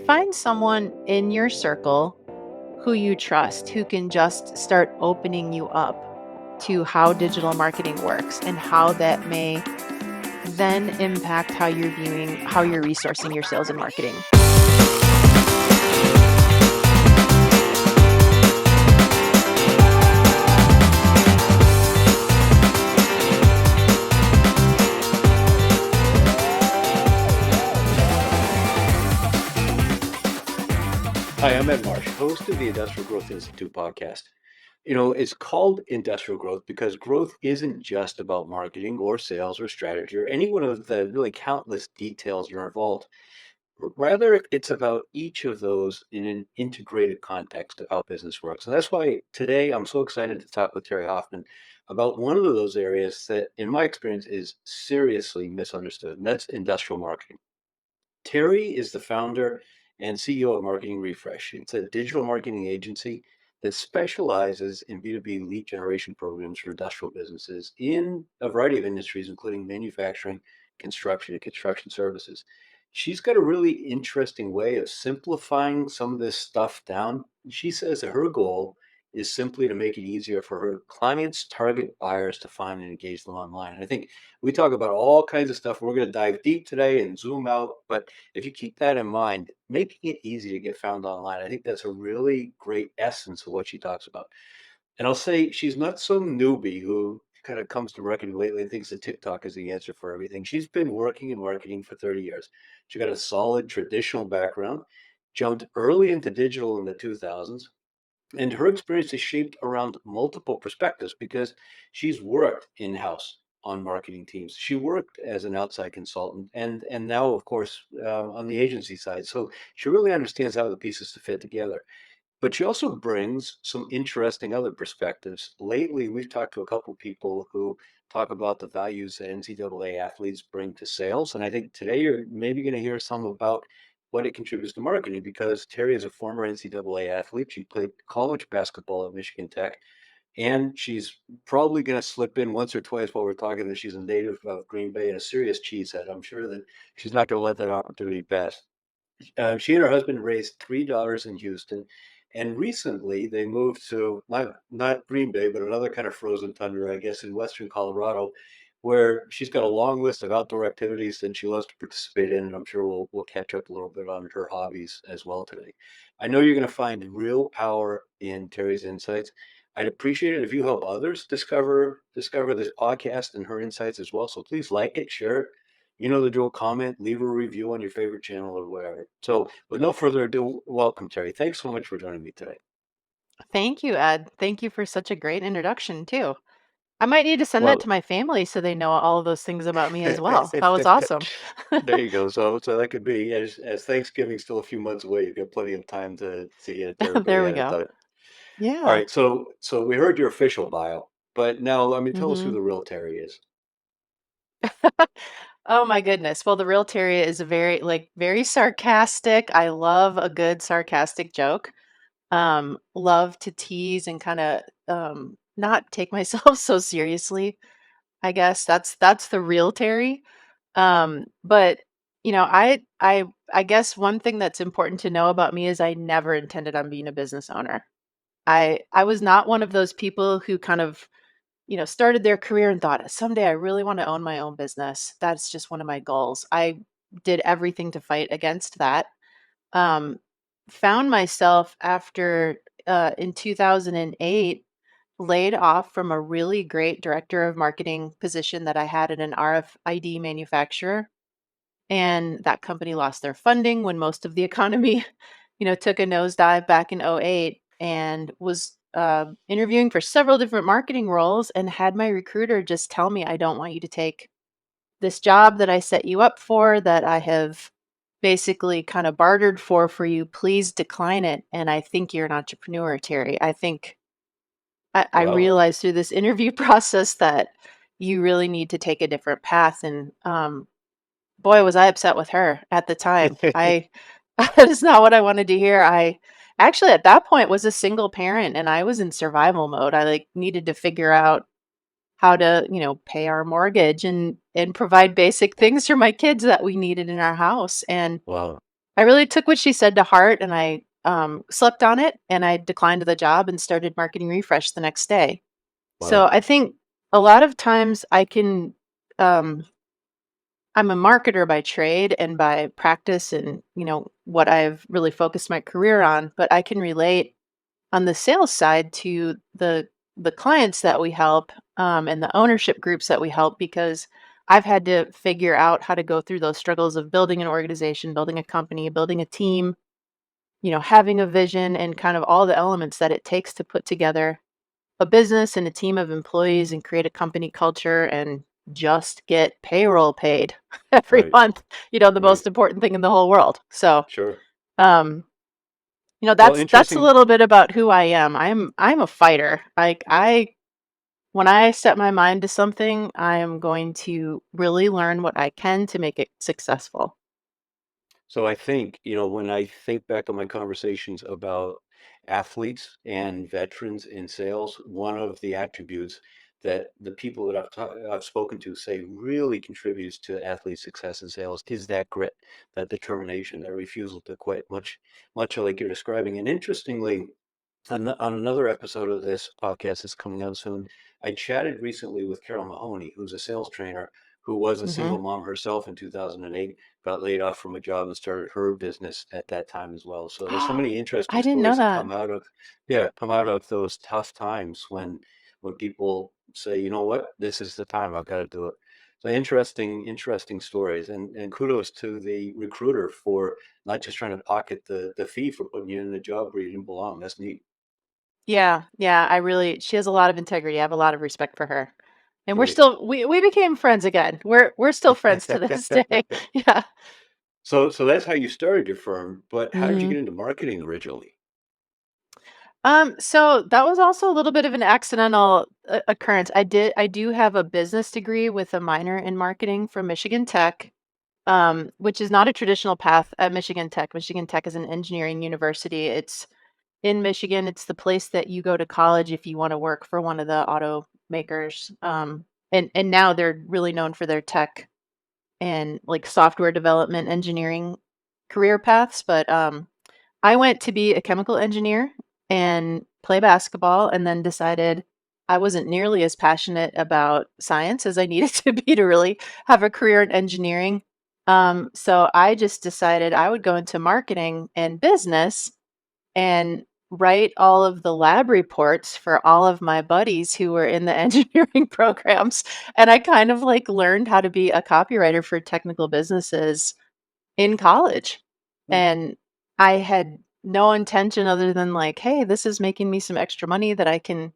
Find someone in your circle who you trust, who can just start opening you up to how digital marketing works and how that may then impact how you're viewing, how you're resourcing your sales and marketing. Hi, I'm Ed Marsh, host of the Industrial Growth Institute podcast. It's called industrial growth because growth isn't just about marketing or sales or strategy or any one of the really countless details that are involved. Rather, it's about each of those in an integrated context of how business works. And that's why today I'm so excited to talk with Terri Hoffman about one of those areas that, in my experience, is seriously misunderstood, and that's industrial marketing. Terry is the founder and CEO of Marketing Refresh. It's a digital marketing agency that specializes in B2B lead generation programs for industrial businesses in a variety of industries, including manufacturing, construction, and construction services. She's got a really interesting way of simplifying some of this stuff down. She says that her goal is simply to make it easier for her clients, target buyers to find and engage them online. And I think we talk about all kinds of stuff. We're going to dive deep today and zoom out, but if you keep that in mind, making it easy to get found online, I think that's a really great essence of what she talks about. And I'll say she's not some newbie who kind of comes to marketing lately and thinks that TikTok is the answer for everything. She's been working in marketing for 30 years. She got a solid traditional background, jumped early into digital in the 2000s, and her experience is shaped around multiple perspectives because she's worked in-house on marketing teams. She worked as an outside consultant and now, of course, on the agency side. So she really understands how the pieces to fit together. But she also brings some interesting other perspectives. Lately, we've talked to a couple of people who talk about the values that NCAA athletes bring to sales. And I think today you're maybe going to hear some about what it contributes to marketing because Terry is a former NCAA athlete. She played college basketball at Michigan Tech. And she's probably going to slip in once or twice while we're talking that she's a native of Green Bay and a serious cheesehead. I'm sure that she's not going to let that opportunity pass. She and her husband raised $3 in Houston, and recently they moved to not Green Bay, but another kind of frozen tundra, I guess, in western Colorado, where she's got a long list of outdoor activities that she loves to participate in. And I'm sure we'll catch up a little bit on her hobbies as well today. I know you're going to find real power in Terry's insights. I'd appreciate it if you help others discover this podcast and her insights as well. So please like it, share it. You know the drill. Comment, leave a review on your favorite channel or whatever. So, with no further ado, welcome, Terry. Thanks so much for joining me today. Thank you, Ed. Thank you for such a great introduction, too. I might need to send that Well, to my family so they know all of those things about me as well. That was awesome. there you go. So that could be as Thanksgiving's still a few months away. You've got plenty of time to get it to There everybody we ahead of go. time. All Yeah. right. So we heard your official bio, but now I mean, tell us who hmm the real Terry is. Oh my goodness. Well, the real Terry is a very sarcastic. I love a good sarcastic joke. Love to tease and kind of not take myself so seriously. I guess that's the real Terry. But I guess one thing that's important to know about me is I never intended on being a business owner. I was not one of those people who kind of, started their career and thought someday I really want to own my own business. That's just one of my goals. I did everything to fight against that. Um, Found myself after in 2008 laid off from a really great director of marketing position that I had at an RFID manufacturer. And that company lost their funding when most of the economy, took a nosedive back in '08, and was interviewing for several different marketing roles and had my recruiter just tell me, I don't want you to take this job that I set you up for, that I have basically kind of bartered for you. Please decline it. And I think you're an entrepreneur, Terry. I think I Well, realized through this interview process that you really need to take a different path. And boy, was I upset with her at the time. I that is not what I wanted to hear. I actually at that point was a single parent and I was in survival mode. I needed to figure out how to, pay our mortgage and provide basic things for my kids that we needed in our house. And wow. I really took what she said to heart, and I slept on it, and I declined the job and started Marketing Refresh the next day. So Wow. I think a lot of times I can, um, I'm a marketer by trade and by practice and, what I've really focused my career on, but I can relate on the sales side to the clients that we help, and the ownership groups that we help, because I've had to figure out how to go through those struggles of building an organization, building a company, building a team, having a vision, and kind of all the elements that it takes to put together a business and a team of employees and create a company culture and just get payroll paid every Right. month, the Right. most important thing in the whole world. So, Sure. um, Well, that's a interesting. little bit about who I am. I'm a fighter. Like, when I set my mind to something, I am going to really learn what I can to make it successful. So I think, when I think back on my conversations about athletes and veterans in sales, one of the attributes that the people that I've spoken to say really contributes to athlete success in sales is that grit, that determination, that refusal to quit, much like you're describing. And interestingly, on another episode of this podcast that's coming out soon, I chatted recently with Carol Mahoney, who's a sales trainer who was a Hmm. single mom herself in 2008, got laid off from a job and started her business at that time as well. So there's so many I interesting didn't know stories that that. come out of, yeah, come out of those tough times when people say, you know what, this is the time, I've got to do it. So interesting stories, and kudos to the recruiter for not just trying to pocket the fee for putting you in a job where you didn't belong. That's neat. Yeah, yeah, she has a lot of integrity. I have a lot of respect for her. And Great. we became friends again. We're still friends to this day. Yeah. So that's how you started your firm, but how did you Hmm. get into marketing originally? So that was also a little bit of an accidental occurrence. I do have a business degree with a minor in marketing from Michigan Tech, which is not a traditional path at Michigan Tech. Michigan Tech is an engineering university. It's in Michigan. It's the place that you go to college if you want to work for one of the automakers. And now they're really known for their tech and like software development engineering career paths. But I went to be a chemical engineer and play basketball, and then decided I wasn't nearly as passionate about science as I needed to be to really have a career in engineering. So I just decided I would go into marketing and business and write all of the lab reports for all of my buddies who were in the engineering programs. And I kind of like learned how to be a copywriter for technical businesses in college. Hmm. And I had no intention other than like, hey, this is making me some extra money that I can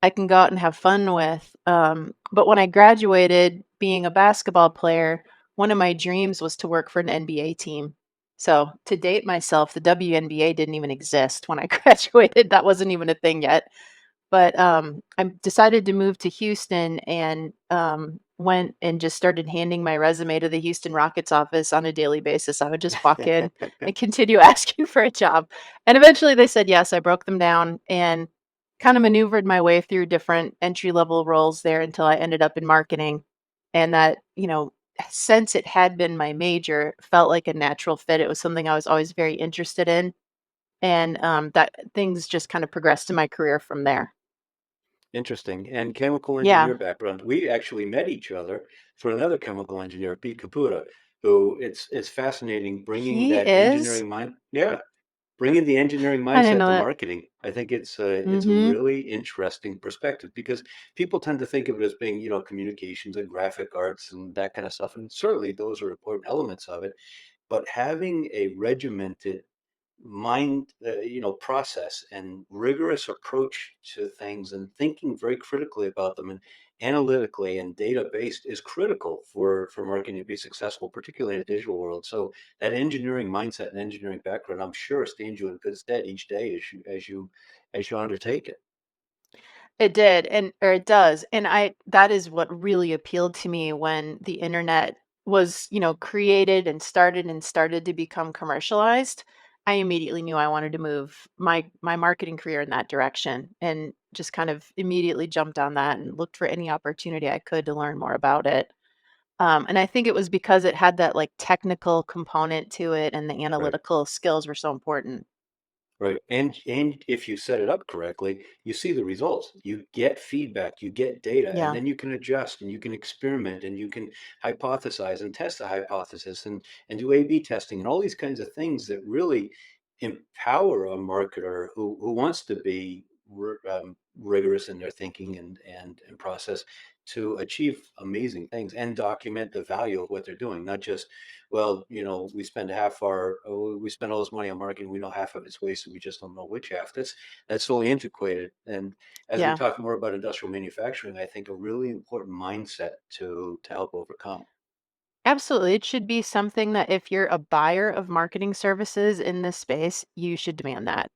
go out and have fun with. But when I graduated being a basketball player, one of my dreams was to work for an NBA team. So to date myself, the WNBA didn't even exist when I graduated. That wasn't even a thing yet. But I decided to move to Houston and went and just started handing my resume to the Houston Rockets office on a daily basis. I would just walk in and continue asking for a job. And eventually they said yes. I broke them down and kind of maneuvered my way through different entry level roles there until I ended up in marketing. And that, since it had been my major, felt like a natural fit. It was something I was always very interested in. And that things just kind of progressed in my career from there. Interesting. And chemical Yeah. engineer background. We actually met each other for another chemical engineer, Pete Caputa, who it's fascinating bringing He that is? engineering mind. Yeah, bringing the engineering I didn't mindset know to that. marketing. I think it's a Mhm. really interesting perspective because people tend to think of it as being, communications and graphic arts and that kind of stuff. And certainly those are important elements of it. But having a regimented process and rigorous approach to things and thinking very critically about them and analytically and data based is critical for marketing to be successful, particularly in a digital world. So that engineering mindset and engineering background, I'm sure, stands you in good stead each day as you undertake it. It did, or it does, and I that is what really appealed to me when the internet was, created and started to become commercialized. I immediately knew I wanted to move my marketing career in that direction, and just kind of immediately jumped on that and looked for any opportunity I could to learn more about it. And I think it was because it had that like technical component to it and the Right. analytical skills were so important. Right. And if you set it up correctly, you see the results. You get feedback, you get data, and Yeah. then you can adjust and you can experiment and you can hypothesize and test the hypothesis and do A/B testing and all these kinds of things that really empower a marketer who wants to be rigorous in their thinking and process to achieve amazing things and document the value of what they're doing, not just well, we spend all this money on marketing. We know half of it's wasted. We just don't know which half. That's solely antiquated. And as we Yeah. talk more about industrial manufacturing, I think a really important mindset to help overcome. Absolutely. It should be something that if you're a buyer of marketing services in this space, you should demand that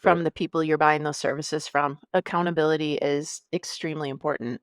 Right. from the people you're buying those services from. Accountability is extremely important.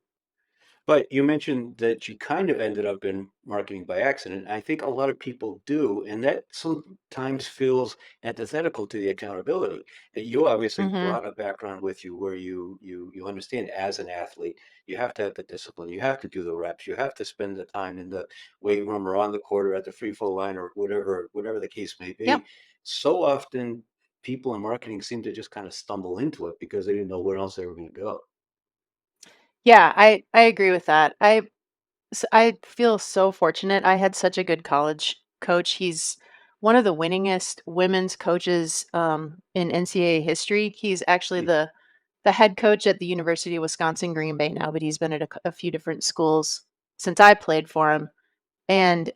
But you mentioned that you kind of ended up in marketing by accident. I think a lot of people do, and that sometimes feels antithetical to the accountability. You obviously Hmm. brought a background with you where you understand as an athlete, you have to have the discipline, you have to do the reps, you have to spend the time in the weight room or on the court or at the free throw line or whatever the case may Yep. be. So often people in marketing seem to just kind of stumble into it because they didn't know where else they were going to go. Yeah, I agree with that. I feel so fortunate. I had such a good college coach. He's one of the winningest women's coaches in NCAA history. He's actually the head coach at the University of Wisconsin Green Bay now, but he's been at a few different schools since I played for him. And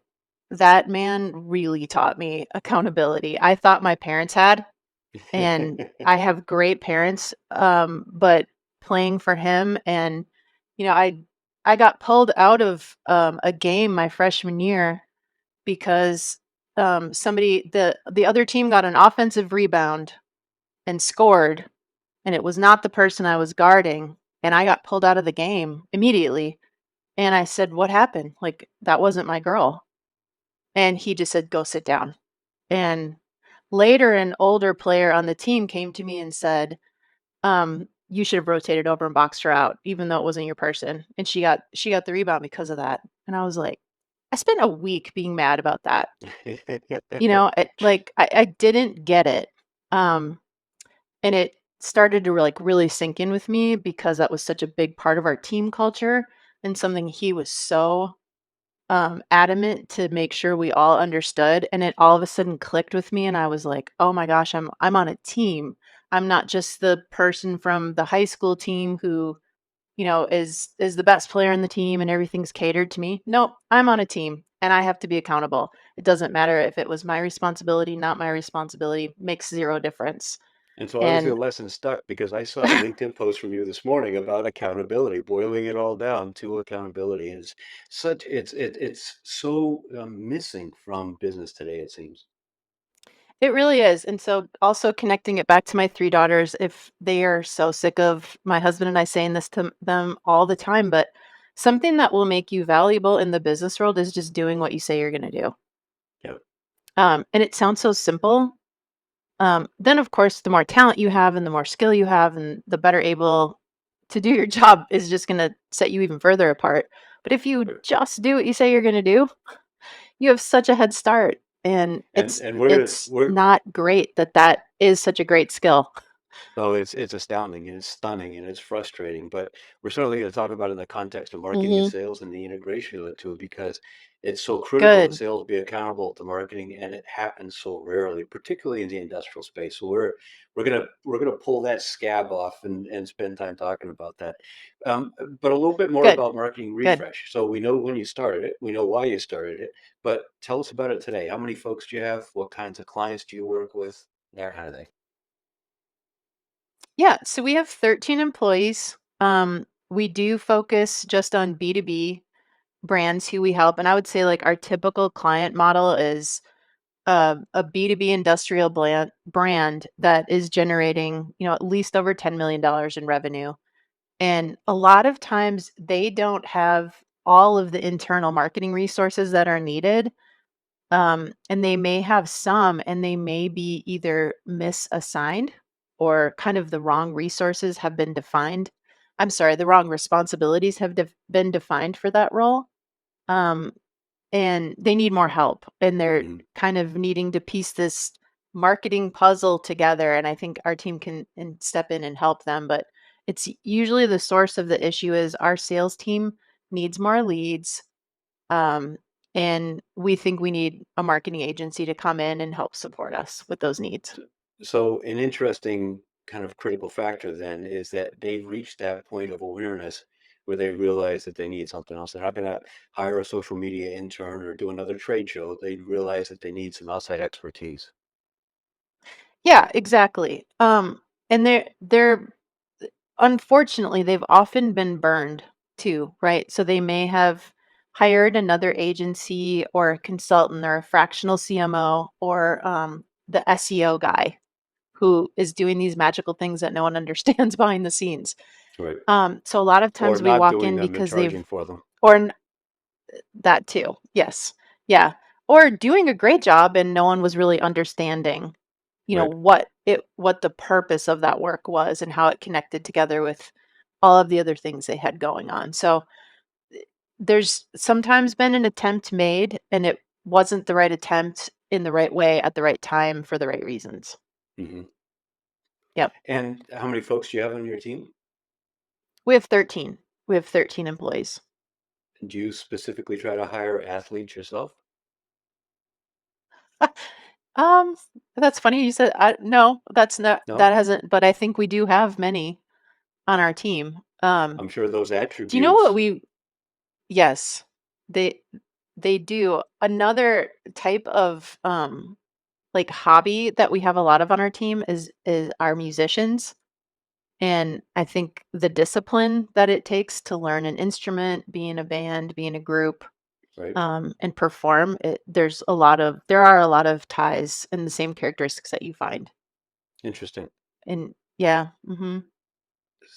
that man really taught me accountability. I thought my parents had, and I have great parents, but playing for him and you know, I got pulled out of a game my freshman year because the other team got an offensive rebound and scored, and it was not the person I was guarding, and I got pulled out of the game immediately. And I said, "What happened? Like that wasn't my girl." And he just said, "Go sit down." And later, an older player on the team came to me and said, "You should have rotated over and boxed her out, even though it wasn't your person." And she got the rebound because of that. And I was like, I spent a week being mad about that. I didn't get it. Um, and it started to like really sink in with me because that was such a big part of our team culture and something he was so adamant to make sure we all understood, and it all of a sudden clicked with me, and I was like, "Oh my gosh, I'm on a team. I'm not just the person from the high school team who, is the best player in the team and everything's catered to me. Nope, I'm on a team and I have to be accountable. It doesn't matter if it was my responsibility, not my responsibility, makes zero difference." And so obviously the And lesson stuck because I saw a LinkedIn post from you this morning about accountability, boiling it all down to accountability. Is such it's so missing from business today, it seems. it really is. And so also connecting it back to my 3 daughters, if they are so sick of my husband and I saying this to them all the time, but something that will make you valuable in the business world is just doing what you say you're gonna do. Yeah. And it sounds so simple. Then of course, the more talent you have and the more skill you have and the better able to do your job is just gonna set you even further apart. But if you Right. just do what you say you're gonna do, you have such a head start. And And it's and we're gonna it's we're not great that that is such a great skill. So it's astounding and it's stunning and it's frustrating, but we're certainly going to talk about it in the context of marketing and Mhm. sales and the integration of the two because it's so critical that Good. sales be accountable to marketing and it happens so rarely, particularly in the industrial space. So we're gonna pull that scab off and spend time talking about that. Um, but a little bit more Good. about marketing Good. refresh. So we know when you started it, we know why you started it, but tell us about it today. How many folks do you have? What kinds of clients do you work with? That kind of thing. Yeah, so we have 13 employees. We do focus just on B2B brands who we help, and I would say, like, our typical client model is, a B2B industrial brand that is generating, at least over $10 million in revenue, and a lot of times, they don't have all of the internal marketing resources that are needed. And they may have some, and they may be either misassigned or kind of the wrong resources have been defined. I'm sorry, the wrong responsibilities have been defined for that role. Um, and they need more help, and they're Mhm. kind of needing to piece this marketing puzzle together. And I think our team can step in and help them. But it's usually the source of the issue is our sales team needs more leads. Um, and we think we need a marketing agency to come in and help support us with those needs. So an interesting kind of critical factor then is that they've reached that point of awareness where they realize that they need something else. They're not going to hire a social media intern or do another trade show. They realize that they need some outside expertise. Yeah, exactly. And they're unfortunately they've often been burned too, right? So they may have hired another agency or a consultant or a fractional CMO or the SEO guy who is doing these magical things that no one understands behind the scenes. Right. So a lot of Or times we not walk doing in them and because they've charging for them. or that too. Yes. Yeah. Or doing a great job and no one was really understanding, Right. what the purpose of that work was and how it connected together with all of the other things they had going on. So there's sometimes been an attempt made and it wasn't the right attempt in the right way at the right time for the right reasons. Hmm. Yep. And how many folks do you have on your team? We have 13. We have 13 employees. Do you specifically try to hire athletes yourself? Um, that's funny you said no, that's not No? that hasn't but I think we do have many on our team. I'm sure those Do you know what attributes, we Yes. They they do. Another type of like hobby that we have a lot of on our team is our musicians. And I think the discipline that it takes to learn an instrument, be in a band, be in a group, right? and perform, there are a lot of ties and the same characteristics that you find. Interesting. And yeah,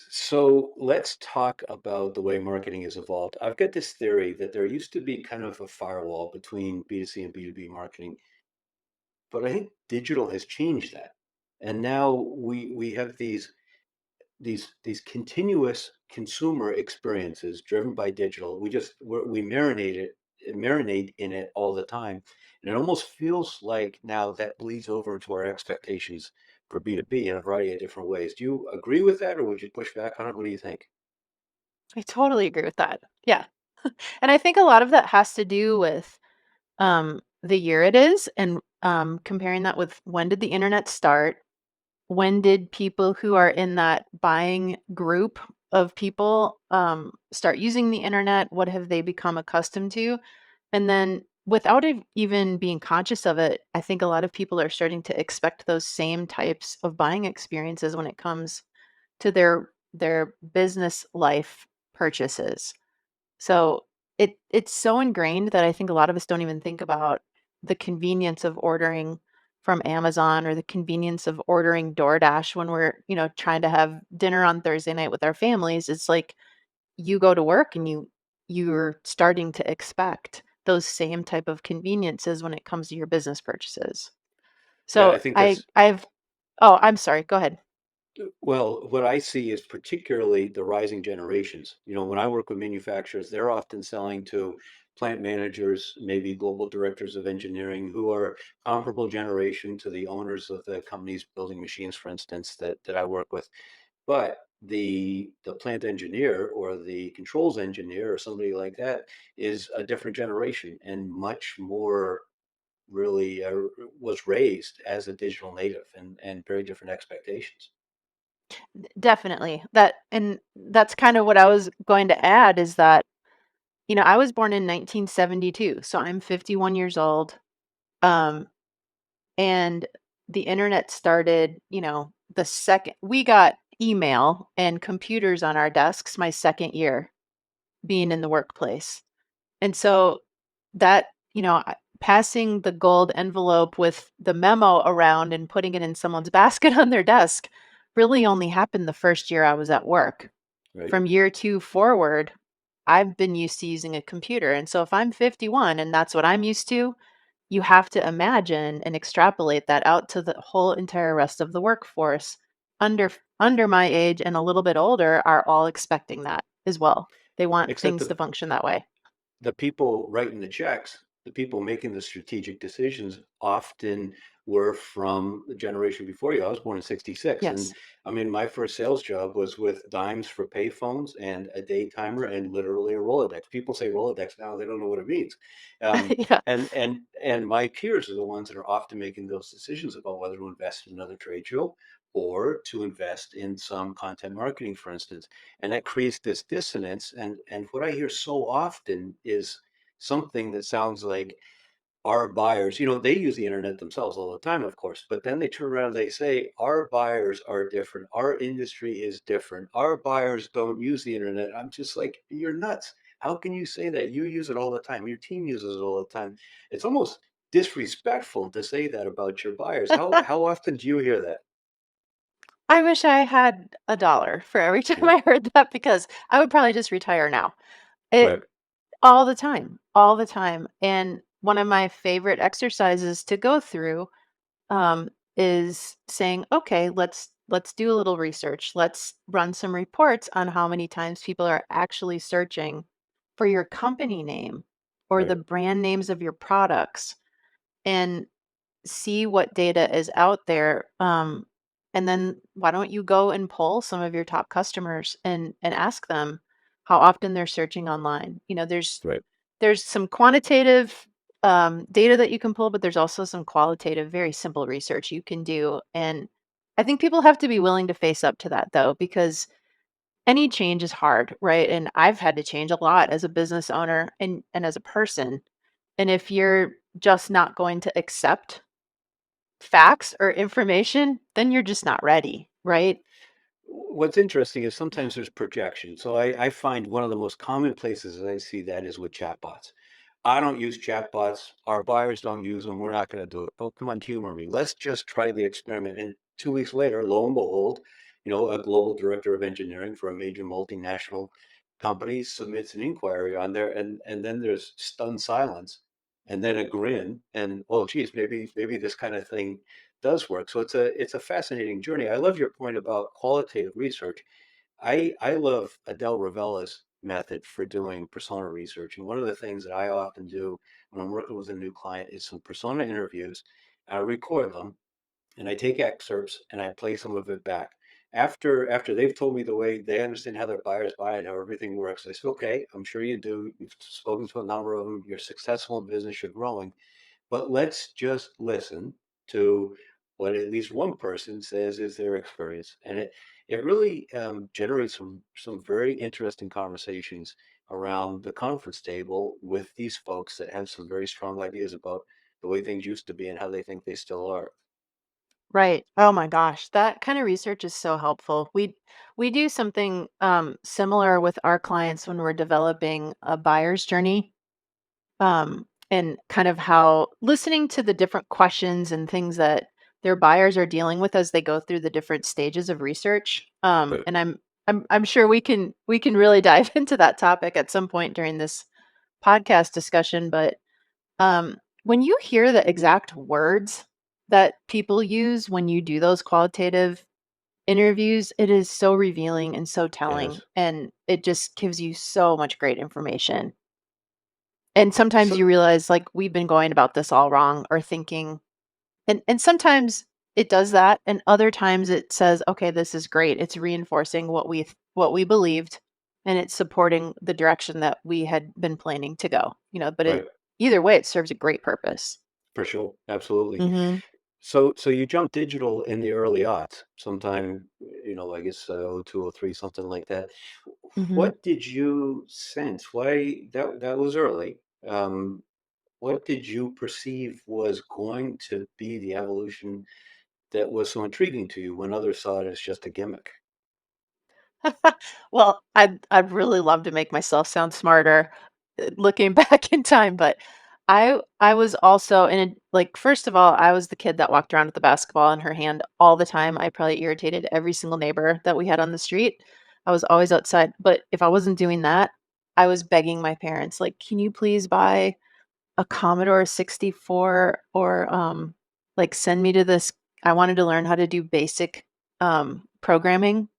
So let's talk about the way marketing has evolved. I've got this theory that there used to be kind of a firewall between B2C and B2B marketing, but I think digital has changed that. And now we have these continuous consumer experiences driven by digital. We marinate in it all the time, and it almost feels like now that bleeds over into our expectations for B2B in a variety of different ways. Do you agree with that, or would you push back on it? What do you think? I totally agree with that. Yeah. And I think a lot of that has to do with the year it is and comparing that with when did the internet start? When did people who are in that buying group of people start using the internet? What have they become accustomed to? And then without even being conscious of it, I think a lot of people are starting to expect those same types of buying experiences when it comes to their business life purchases. So it's so ingrained that I think a lot of us don't even think about the convenience of ordering from Amazon or the convenience of ordering DoorDash when we're, trying to have dinner on Thursday night with our families. It's like you go to work and you're starting to expect those same type of conveniences when it comes to your business purchases. Yeah, So I think I that's I've oh, I'm sorry. Go ahead. well, what I see is particularly the rising generations. When I work with manufacturers, they're often selling to plant managers, maybe global directors of engineering, who are comparable generation to the owners of the companies building machines, for instance, that I work with. But the plant engineer or the controls engineer or somebody like that is a different generation and much more really was raised as a digital native and very different expectations. Definitely. That's kind of what I was going to add is that, I was born in 1972, so I'm 51 years old. Um, and the internet started, the second we got email and computers on our desks my second year being in the workplace. And so that, passing the gold envelope with the memo around and putting it in someone's basket on their desk really only happened the first year I was at work. Right. From year 2 forward, I've been used to using a computer, and so if I'm 51 and that's what I'm used to, you have to imagine and extrapolate that out to the whole entire rest of the workforce under under my age and a little bit older are all expecting that as well. They want Except things the to function that way. the people writing the checks, the people making the strategic decisions often were from the generation before you. I was born in 66. And Yes. I mean, my first sales job was with dimes for payphones and a day timer and literally a Rolodex. People say Rolodex now, they don't know what it means. Yeah. And my peers are the ones that are often making those decisions about whether to invest in another trade show or to invest in some content marketing, for instance, and that creates this dissonance. And what I hear so often is something that sounds like our buyers, they use the internet themselves all the time, of course, but then they turn around and they say our buyers are different, our industry is different, our buyers don't use the internet. I'm just like, you're nuts. How can you say that? You use it all the time, your team uses it all the time. It's almost disrespectful to say that about your buyers. How often do you hear that? I wish I had a dollar for every time Yeah. I heard that because I would probably just retire now. It Right. all the time. And one of my favorite exercises to go through is saying, okay, let's do a little research. Let's run some reports on how many times people are actually searching for your company name or the Right. brand names of your products, and see what data is out there. And then why don't you go and poll some of your top customers and ask them how often they're searching online. Right. There's some quantitative data that you can pull, but there's also some qualitative, very simple research you can do. And I think people have to be willing to face up to that, though, because any change is hard, right? And I've had to change a lot as a business owner and as a person. And if you're just not going to accept facts or information, then you're just not ready, right? What's interesting is sometimes there's projection. So I find one of the most common places that I see that is with chatbots. I don't use chatbots. Our buyers don't use them. We're not going to do it. Oh, come on, humor me. Let's just try the experiment. And 2 weeks later, lo and behold, a global director of engineering for a major multinational company submits an inquiry on there, and then there's stunned silence, and then a grin, and oh, geez, maybe this kind of thing does work. So it's a fascinating journey. I love your point about qualitative research. I love Adele Ravella's method for doing persona research. And one of the things that I often do when I'm working with a new client is some persona interviews. I record them and I take excerpts and I play some of it back. After they've told me the way they understand how their buyers buy and how everything works, I say, okay, I'm sure you do. You've spoken to a number of them. You're successful in business. You're growing. But let's just listen to what at least one person says is their experience, and it really generates some very interesting conversations around the conference table with these folks that have some very strong ideas about the way things used to be and how they think they still are. Right. Oh my gosh, that kind of research is so helpful. We do something similar with our clients when we're developing a buyer's journey, and kind of how listening to the different questions and things that their buyers are dealing with as they go through the different stages of research. But And I'm sure we can really dive into that topic at some point during this podcast discussion. But when you hear the exact words that people use when you do those qualitative interviews, it is so revealing and so telling, yes, and it just gives you so much great information. And sometimes so you realize, like, we've been going about this all wrong or thinking, and sometimes it does that, and other times it says, "Okay, this is great." It's reinforcing what we believed, and it's supporting the direction that we had been planning to go, but right, either way, it serves a great purpose. for sure, absolutely. Mhm. So you jumped digital in the early aughts, sometime, I guess, oh 02, oh 03, something like that. Mhm. What did you sense? Why that was early. What did you perceive was going to be the evolution that was so intriguing to you when others saw it as just a gimmick? Well, I'd really love to make myself sound smarter, looking back in time, but I was also in a like, first of all, I was the kid that walked around with the basketball in her hand all the time. I probably irritated every single neighbor that we had on the street. I was always outside, but if I wasn't doing that, I was begging my parents, like, "Can you please buy a Commodore 64 or, like, send me to this." I wanted to learn how to do basic, programming.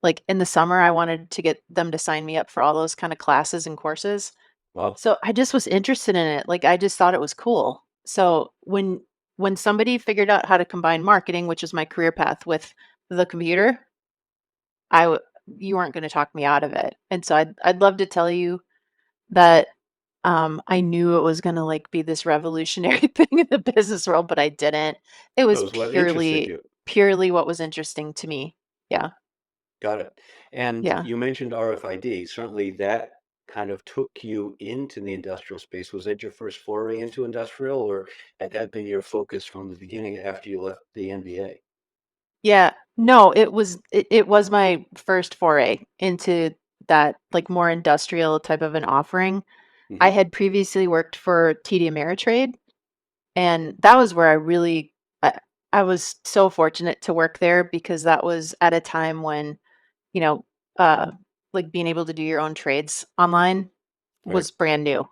Like, in the summer, I wanted to get them to sign me up for all those kinda classes and courses. Wow. So I just was interested in it. Like I just thought it was cool. So when somebody figured out how to combine marketing, which is my career path, with the computer, I w- you weren't going to talk me out of it. And so I'd love to tell you that I knew it was going to like be this revolutionary thing in the business world, but I didn't. It That was was what interested you. purely what was interesting to me. Yeah. Got it. And Yeah. you mentioned RFID. Certainly that kind of took you into the industrial space. Was that your first foray into industrial, or had that been your focus from the beginning after you left the NBA? Yeah. No, it was my first foray into that like more industrial type of an offering. I Hmm. had previously worked for TD Ameritrade, and that was where I, I was so fortunate to work there because that was at a time when, you know, uh like being able to do your own trades online Right. was brand new.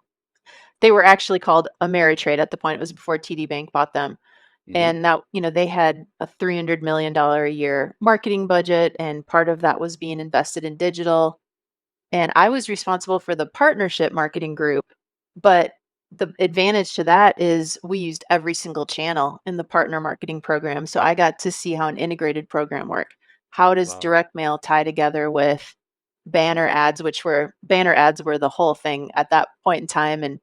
They were actually called Ameritrade at the point. It was before TD Bank bought them. Hmm. And now, they had a $300 million a year marketing budget, and part of that was being invested in digital. And I was responsible for the partnership marketing group. But the advantage to that is we used every single channel in the partner marketing program. So I got to see how an integrated program worked. How does Wow. direct mail tie together with banner ads were the whole thing at that point in time, and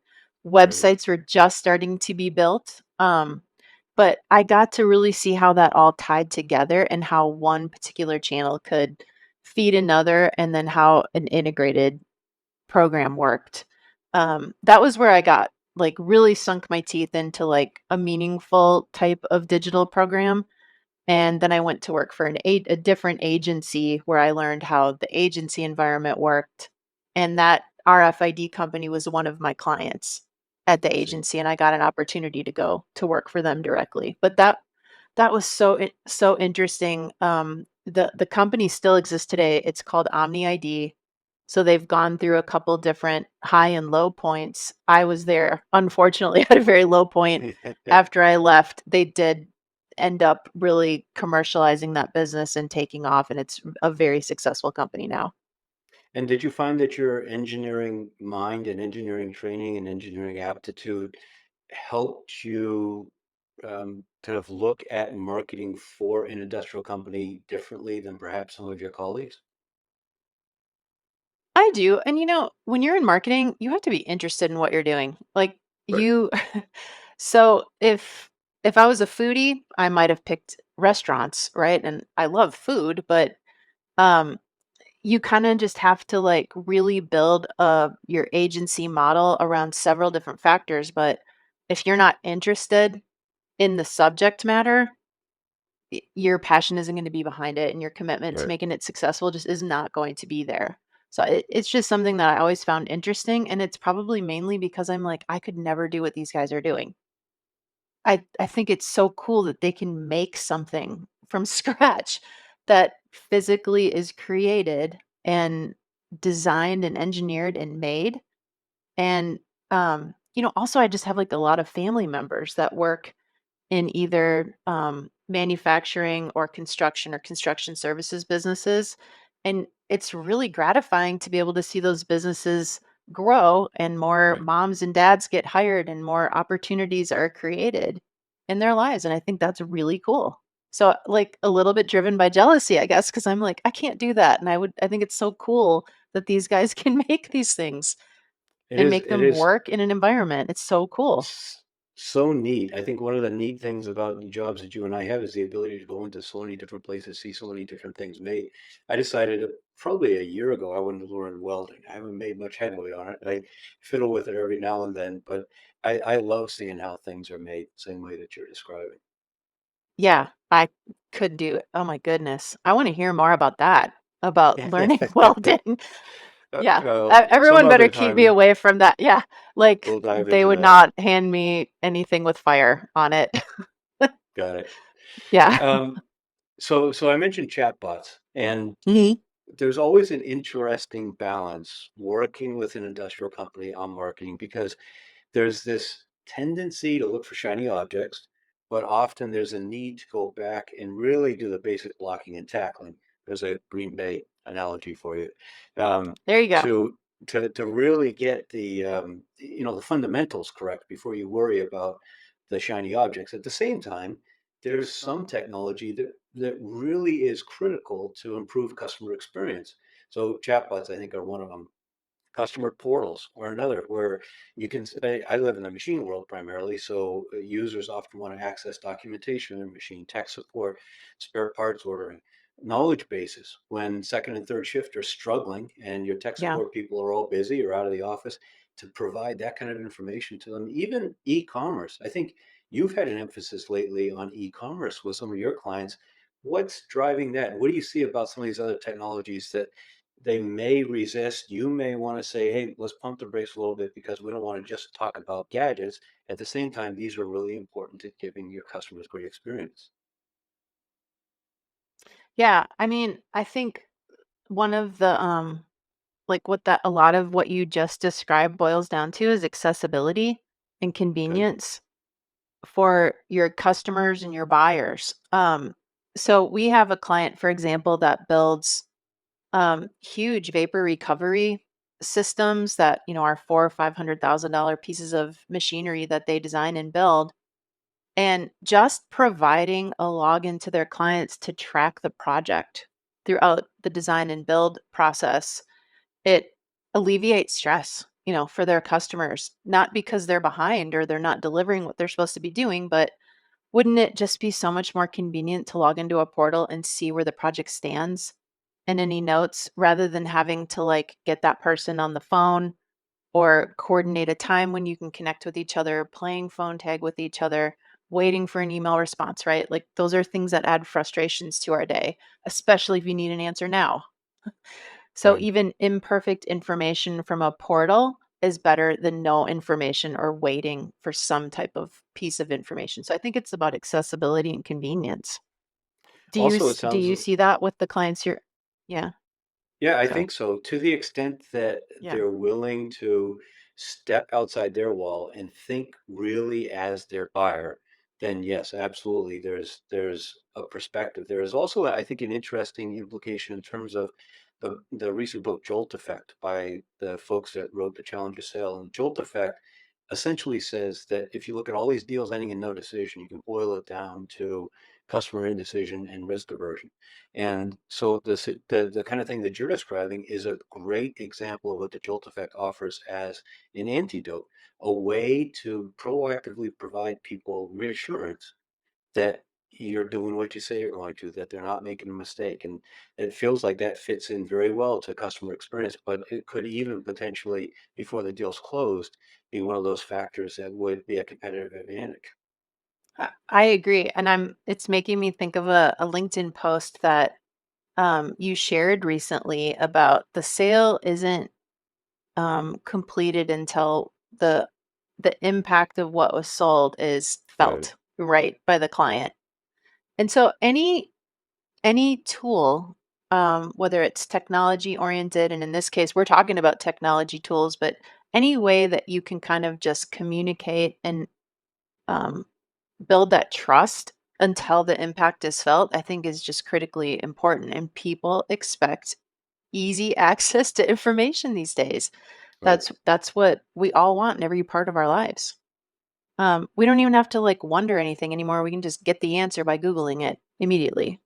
Right. websites were just starting to be built. But I got to really see how that all tied together and how one particular channel could feed another, and then how an integrated program worked. That was where I got like really sunk my teeth into like a meaningful type of digital program. And then I went to work for a different agency where I learned how the agency environment worked. And that RFID company was one of my clients at the I see. agency, and I got an opportunity to go to work for them directly. But that was so interesting. The company still exists today. It's called Omni ID. So they've gone through a couple different high and low points. I was there, unfortunately, at a very low point. After I left, they did end up really commercializing that business and taking off, and it's a very successful company now. And did you find that your engineering mind and engineering training and engineering aptitude helped you kind of look at marketing for an industrial company differently than perhaps some of your colleagues? I do. And when you're in marketing, you have to be interested in what you're doing. Like Right. you so if I was a foodie, I might have picked restaurants, right? And I love food, but um you kind of just have to like really build your agency model around several different factors, but if you're not interested in the subject matter, your passion isn't going to be behind it, and your commitment to Right. making it successful just is not going to be there. So it's just something that I always found interesting, and it's probably mainly because I'm like I could never do what these guys are doing. I think it's so cool that they can make something from scratch that physically is created and designed and engineered and made. And also I just have like a lot of family members that work in either manufacturing or construction services businesses. And it's really gratifying to be able to see those businesses grow and more Right. moms and dads get hired and more opportunities are created in their lives. And I think that's really cool. So, like, a little bit driven by jealousy, I guess, because I'm like, I can't do that. And I think it's so cool that these guys can make these things It and is make it them is work in an environment. It's so cool. s- so neat. I think one of the neat things about the jobs that you and I have is the ability to go into so many different places, see so many different things made. I decided probably a year ago I wanted to learn welding. I haven't made much headway on it. I fiddle with it every now and then, but I love seeing how things are made, same way that you're describing. Yeah, I could do it. Oh my goodness. I wanna hear more about that, about learning welding. Yeah, Some everyone better other keep me time away from that. Yeah, like, we'll dive they into would that. not hand me anything with fire on it. Got it. Yeah. Um, so I mentioned chatbots, and Mhm. there's always an interesting balance working with an industrial company on marketing because there's this tendency to look for shiny objects, but often there's a need to go back and really do the basic blocking and tackling. There's a Green Bay analogy for you. Um, There you go. to to really get the fundamentals correct before you worry about the shiny objects. At the same time, there's some technology that really is critical to improve customer experience. So chatbots, I think, are one of them. Customer portals or another where you can say, I live in the machine world primarily, so users often want to access documentation in machine, tech support, spare parts ordering, knowledge bases when second and third shift are struggling and your tech Yeah. support people are all busy or out of the office, to provide that kind of information to them. Even e-commerce, I think you've had an emphasis lately on e-commerce with some of your clients. What's driving that? What do you see about some of these other technologies that they may resist? You may want to say, hey, let's pump the brakes a little bit because we don't want to just talk about gadgets. At the same time, these are really important to giving your customers great experience. Yeah, I mean, I think one of the like what that a lot of what you just described boils down to is accessibility and Okay. convenience for your customers and your buyers. So we have a client, for example, that builds huge vapor recovery systems that are four or $500,000 pieces of machinery that they design and build. And just providing a login to their clients to track the project throughout the design and build process, it alleviates stress, for their customers, not because they're behind or they're not delivering what they're supposed to be doing, but wouldn't it just be so much more convenient to log into a portal and see where the project stands and any notes rather than having to like get that person on the phone or coordinate a time when you can connect with each other, playing phone tag with each other, waiting for an email response, right? Like those are things that add frustrations to our day, especially if you need an answer now. So Right. even imperfect information from a portal is better than no information or waiting for some type of piece of information. So I think it's about accessibility and convenience. Also, it Do sounds. you see that with the clients you're Yeah, Yeah, I go ahead. think so. To the extent that Yeah. they're willing to step outside their wall and think really as their buyer, then yes, absolutely. There's a perspective. There is also, I think, an interesting implication in terms of the recent book Jolt Effect by the folks that wrote The Challenger Sale. And Jolt Effect essentially says that if you look at all these deals ending in no decision, you can boil it down to customer indecision and risk aversion. And so the kind of thing that you're describing is a great example of what the Jolt effect offers as an antidote, a way to proactively provide people reassurance that you're doing what you say you're going to, that they're not making a mistake. And it feels like that fits in very well to customer experience, but it could even potentially, before the deal's closed, be one of those factors that would be a competitive advantage. I agree. And it's making me think of a LinkedIn post that you shared recently about the sale isn't completed until the impact of what was sold is Right. felt right by the client. And so any tool, whether it's technology oriented, and in this case, we're talking about technology tools, but any way that you can kind of just communicate and um, build that trust until the impact is felt, I think is just critically important. And people expect easy access to information these days. Right. That's what we all want in every part of our lives. We don't even have to like wonder anything anymore. We can just get the answer by Googling it immediately.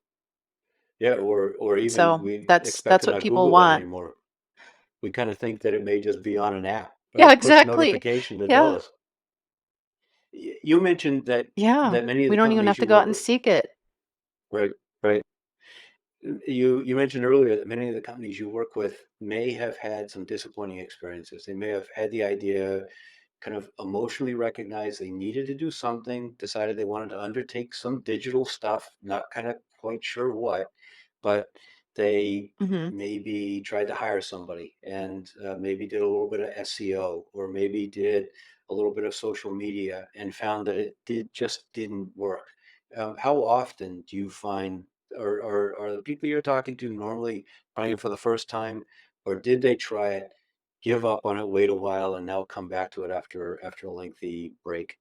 Yeah, or even So we expect that's to what not people Google that want. anymore. We kind of think that it may just be on an app, a Yeah, push exactly. notification that Yeah. knows. You mentioned that Yeah. many of We the don't even companies have you to go out work and with, seek it. right, right. You mentioned earlier that many of the companies you work with may have had some disappointing experiences. They may have had the idea, kind of emotionally recognized they needed to do something, decided they wanted to undertake some digital stuff, not kind of quite sure what, but they Mhm. maybe tried to hire somebody and maybe did a little bit of SEO or maybe did a little bit of social media and found that it just didn't work. How often do you find, or are the people you're talking to normally trying it for the first time, or did they try it, give up on it, wait a while, and now come back to it after a lengthy break?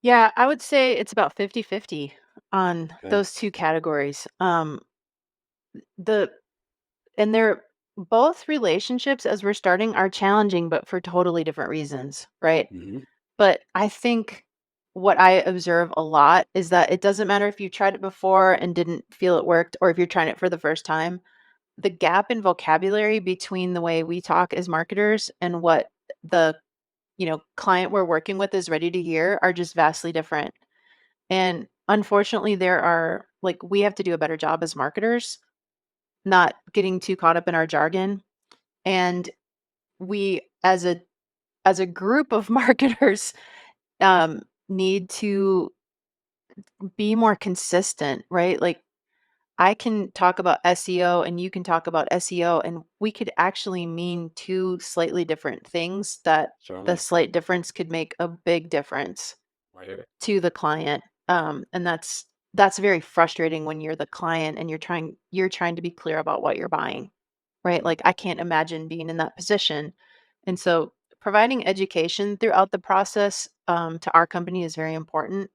Yeah, I would say it's about 50-50 on Okay. those 2 categories. The and they're both relationships as we're starting are challenging, but for totally different reasons, right? Hmm. But I think what I observe a lot is that it doesn't matter if you tried it before and didn't feel it worked, or if you're trying it for the first time. The gap in vocabulary between the way we talk as marketers and what the client we're working with is ready to hear are just vastly different. And unfortunately, there are like we have to do a better job as marketers, not getting too caught up in our jargon. And we as a group of marketers need to be more consistent, right? Like I can talk about SEO and you can talk about SEO, and we could actually mean two slightly different things that the Certainly. slight difference could make a big difference Right. to the client. And that's very frustrating when you're the client and you're trying to be clear about what you're buying, right? Mhm. Like I can't imagine being in that position. And so providing education throughout the process to our company is very important.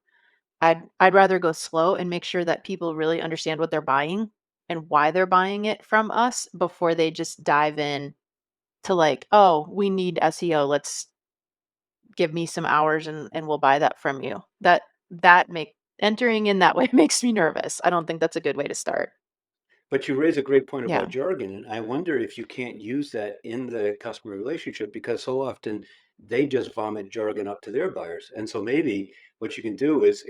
I'd rather go slow and make sure that people really understand what they're buying and why they're buying it from us before they just dive in to like, oh, we need SEO. Let's give me some hours and we'll buy that from you. That make entering in that way makes me nervous. I don't think that's a good way to start. But you raise a great point about Yeah. jargon, and I wonder if you can't use that in the customer relationship because so often they just vomit jargon up to their buyers. And so maybe what you can do is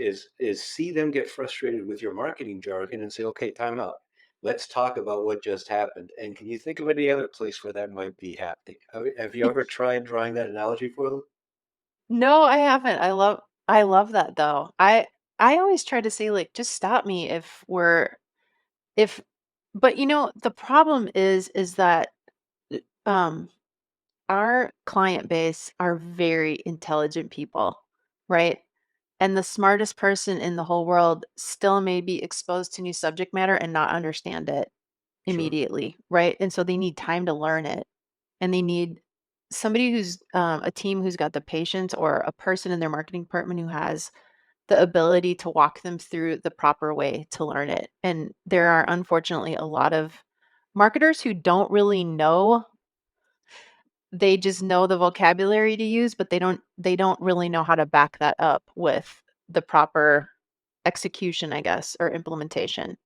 see them get frustrated with your marketing jargon and say, okay, time out. Let's talk about what just happened. And can you think of any other place where that might be happening? Have you ever tried drawing that analogy for them? No, I haven't. I love that though. I always try to say like just stop me if but the problem is that um our client base are very intelligent people, right? And the smartest person in the whole world still may be exposed to new subject matter and not understand it Sure. immediately, right? And so they need time to learn it. And they need somebody who's a team who's got the patience, or a person in their marketing department who has the ability to walk them through the proper way to learn it. And there are unfortunately a lot of marketers who don't really know. They just know the vocabulary to use, but they don't really know how to back that up with the proper execution, I guess, or implementation.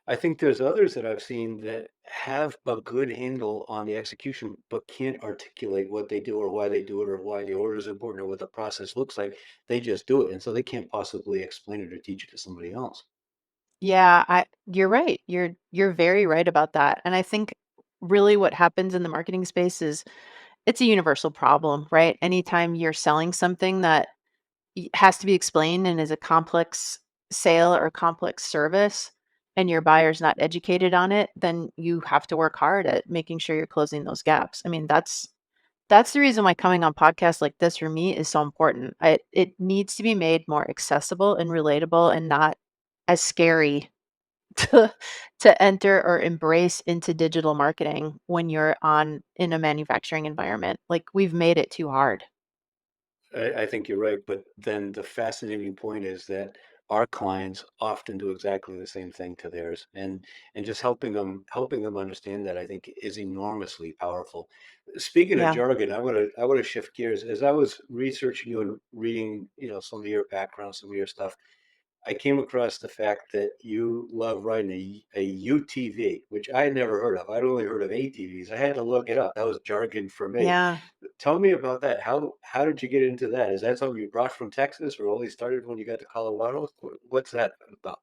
I think there's others that I've seen that have a good handle on the execution, but can't articulate what they do or why they do it or why the order is important or what the process looks like. They just do it. And so they can't possibly explain it or teach it to somebody else. Yeah, you're right. You're very right about that. And I think really what happens in the marketing space is it's a universal problem, right? Anytime you're selling something that has to be explained and is a complex sale or complex service and your buyer's not educated on it, then you have to work hard at making sure you're closing those gaps. I mean, that's the reason why coming on podcasts like this for me is so important. It needs to be made more accessible and relatable and not as scary to enter or embrace into digital marketing when you're on in a manufacturing environment. Like we've made it too hard. I think you're right. But then the fascinating point is that our clients often do exactly the same thing to theirs. And just helping them understand that I think is enormously powerful. Speaking of Yeah. jargon, I want to shift gears. As I was researching you and reading, some of your background, some of your stuff, I came across the fact that you love riding a UTV, which I had never heard of. I'd only heard of ATVs. I had to look it up. That was jargon for me. Yeah. Tell me about that. How did you get into that? Is that something you brought from Texas or only started when you got to Colorado? What's that about?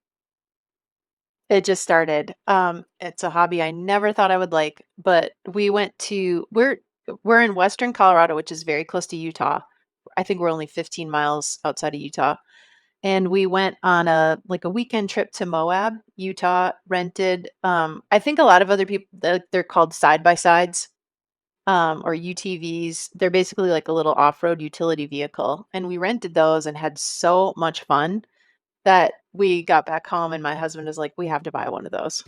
It just started. It's a hobby I never thought I would like, but we're in Western Colorado, which is very close to Utah. I think we're only 15 miles outside of Utah. And we went on a weekend trip to Moab, Utah, rented I think a lot of other people they're called side by sides, or UTVs. They're basically like a little off-road utility vehicle. And we rented those and had so much fun that we got back home and my husband is like, we have to buy one of those.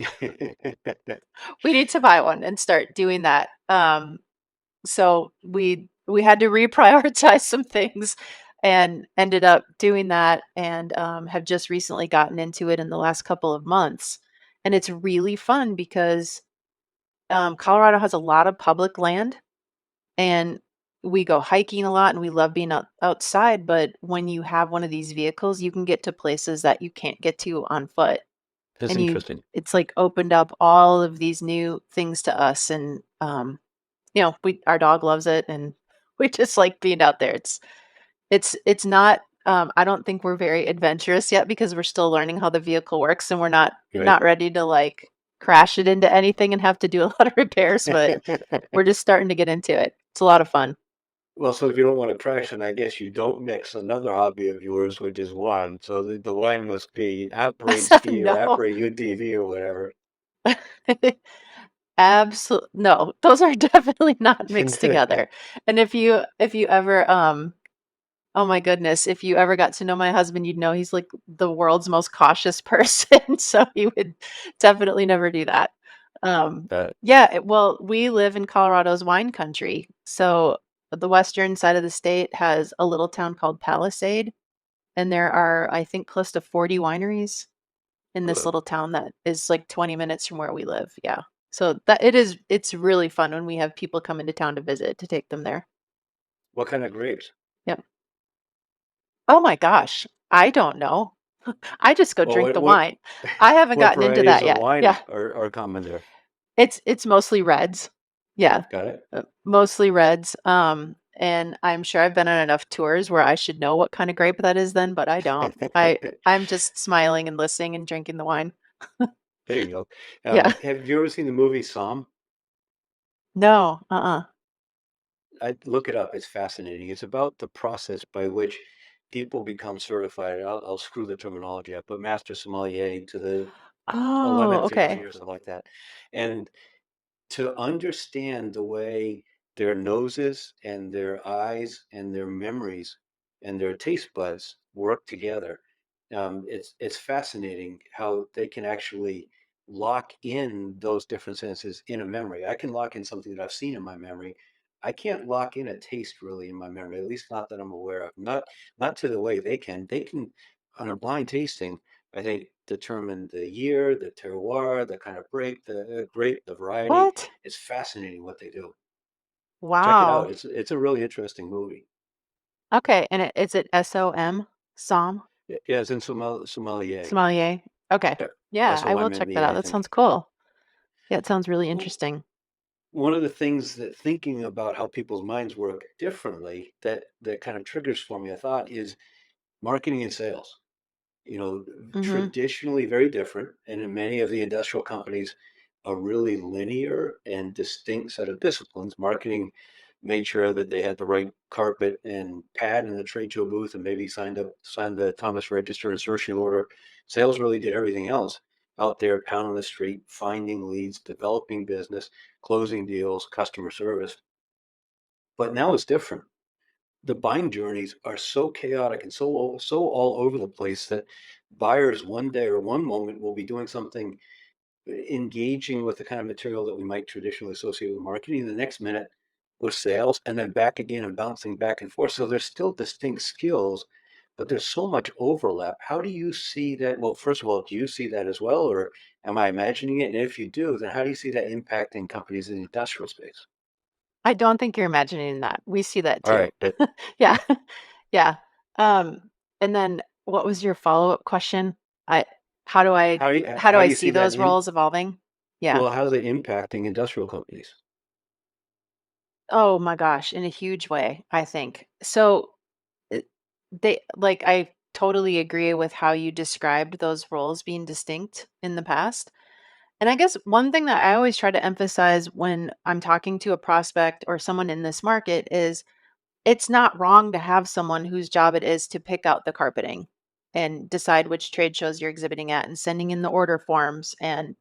We need to buy one and start doing that. So we had to reprioritize some things and ended up doing that, and have just recently gotten into it in the last couple of months. And it's really fun because Colorado has a lot of public land, and we go hiking a lot, and we love being outside. But when you have one of these vehicles, you can get to places that you can't get to on foot. That's And interesting. it's like opened up all of these new things to us. And, our dog loves it, and we just like being out there. It's not, I don't think we're very adventurous yet because we're still learning how the vehicle works, and we're Right. not ready to like crash it into anything and have to do a lot of repairs, but we're just starting to get into it. It's a lot of fun. Well, so if you don't want to crash, then I guess you don't mix another hobby of yours, which is wine. So the wine must be apparate ski or No. apparate UTV or whatever. Absolutely no, those are definitely not mixed together. And if you ever, oh my goodness, if you ever got to know my husband, you'd know he's like the world's most cautious person, so he would definitely never do that. Um, That yeah, well, we live in Colorado's wine country. So the western side of the state has a little town called Palisade, and there are, I think, close to 40 wineries in this uh, little town that is like 20 minutes from where we live. Yeah. So it's really fun when we have people come into town to visit to take them there. what kind of grapes? Yep. Oh my gosh. I don't know. I just go Well, drink the what wine. I haven't what gotten into varieties that of yet. wine Yeah. are common there? It's mostly reds. Yeah. Got it? Mostly reds. And I'm sure I've been on enough tours where I should know what kind of grape that is then, but I don't. I'm just smiling and listening and drinking the wine. There you go. Yeah. Have you ever seen the movie Psalm? No. Uh-uh. I look it up. It's fascinating. It's about the process by which people become certified. I'll screw the terminology up, but master sommelier to the Oh, 11th degree okay. or something like that. And to understand the way their noses and their eyes and their memories and their taste buds work together. It's fascinating how they can actually lock in those different senses in a memory. I can lock in something that I've seen in my memory. I can't lock in a taste really in my memory, at least not that I'm aware of. Not to the way they can. They can, on a blind tasting, I think, determine the year, the terroir, the kind of grape, the variety. What? It's fascinating what they do. Check it out. Wow. It's a really interesting movie. Okay, and is it SOM? Som? Yeah, it's in Sommelier. Sommelier? Okay. Yeah, Yeah, I will check that SOMME, out. I That think. sounds cool. Yeah, it sounds really Well, interesting. one of the things that thinking about how people's minds work differently that kind of triggers for me a thought is marketing and sales. You know, Mhm. traditionally very different, and in many of the industrial companies, a really linear and distinct set of disciplines. Marketing made sure that they had the right carpet and pad in the trade show booth and maybe signed the Thomas Register insertion order. Sales really did everything else out there, pounding the street, finding leads, developing business, closing deals, customer service. But now it's different. The buying journeys are so chaotic and so all over the place that buyers one day or one moment will be doing something engaging with the kind of material that we might traditionally associate with marketing, the next minute with sales, and then back again and bouncing back and forth. So there's still distinct skills, but there's so much overlap. How do you see that? Well, first of all, do you see that as well, or am I imagining it? And if you do, then how do you see that impacting companies in the industrial space? I don't think you're imagining that. We see that All too. right. Yeah. Yeah. And then what was your follow-up question? I how do I how do How I do you see see that those in roles evolving? Yeah. well, how is it impacting industrial companies? Oh my gosh, in a huge way, I think. So it- I totally agree with how you described those roles being distinct in the past. And I guess one thing that I always try to emphasize when I'm talking to a prospect or someone in this market is it's not wrong to have someone whose job it is to pick out the carpeting and decide which trade shows you're exhibiting at and sending in the order forms and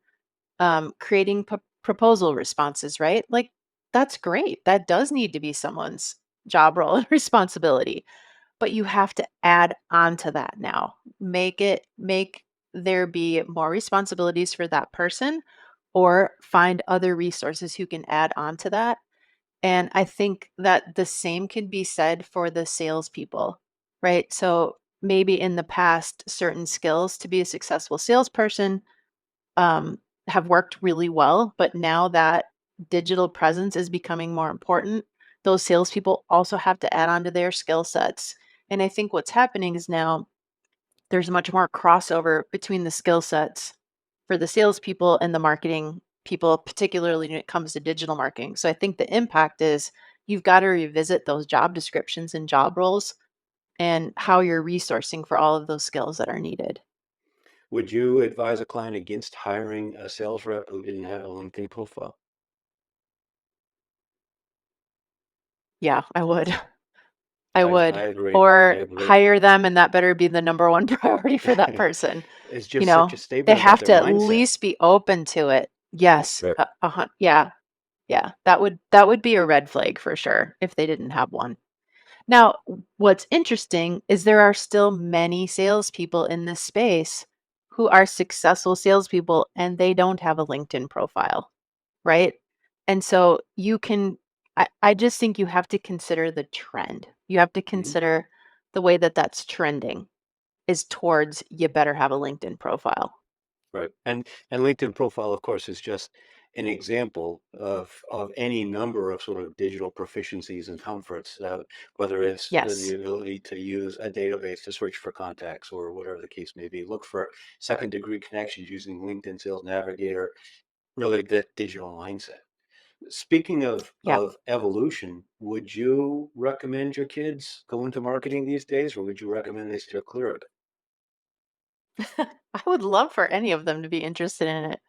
creating proposal responses, right? Like, that's great. That does need to be someone's job role and responsibility. But you have to add on to that now. Make there be more responsibilities for that person or find other resources who can add on to that. And I think that the same can be said for the salespeople, right? So maybe in the past, certain skills to be a successful salesperson have worked really well, but now that digital presence is becoming more important, those salespeople also have to add on to their skill sets. And I think what's happening is now there's much more crossover between the skill sets for the salespeople and the marketing people, particularly when it comes to digital marketing. So I think the impact is you've got to revisit those job descriptions and job roles and how you're resourcing for all of those skills that are needed. Would you advise a client against hiring a sales rep who didn't have a LinkedIn profile? Yeah, I would. I I would. agree. I Or agree. hire them, and that better be the number one priority for that person. It's You just such a know, they statement about have their to at mindset. least be open to it. Yes. Right. Yeah. Yeah. That would be a red flag for sure if they didn't have one. Now, what's interesting is there are still many salespeople in this space who are successful salespeople and they don't have a LinkedIn profile, right? And so I just think you have to consider the trend. You have to Mhm. consider the way that that's trending is towards you better have a LinkedIn profile. Right. And LinkedIn profile, of course, is just an example of any number of sort of digital proficiencies and comforts, whether it's the Yes. ability to use a database to search for contacts or whatever the case may be. Look for second degree connections using LinkedIn Sales Navigator, really that digital mindset. Speaking Yeah. of evolution, would you recommend your kids go into marketing these days, or would you recommend they steer clear of it? I would love for any of them to be interested in it.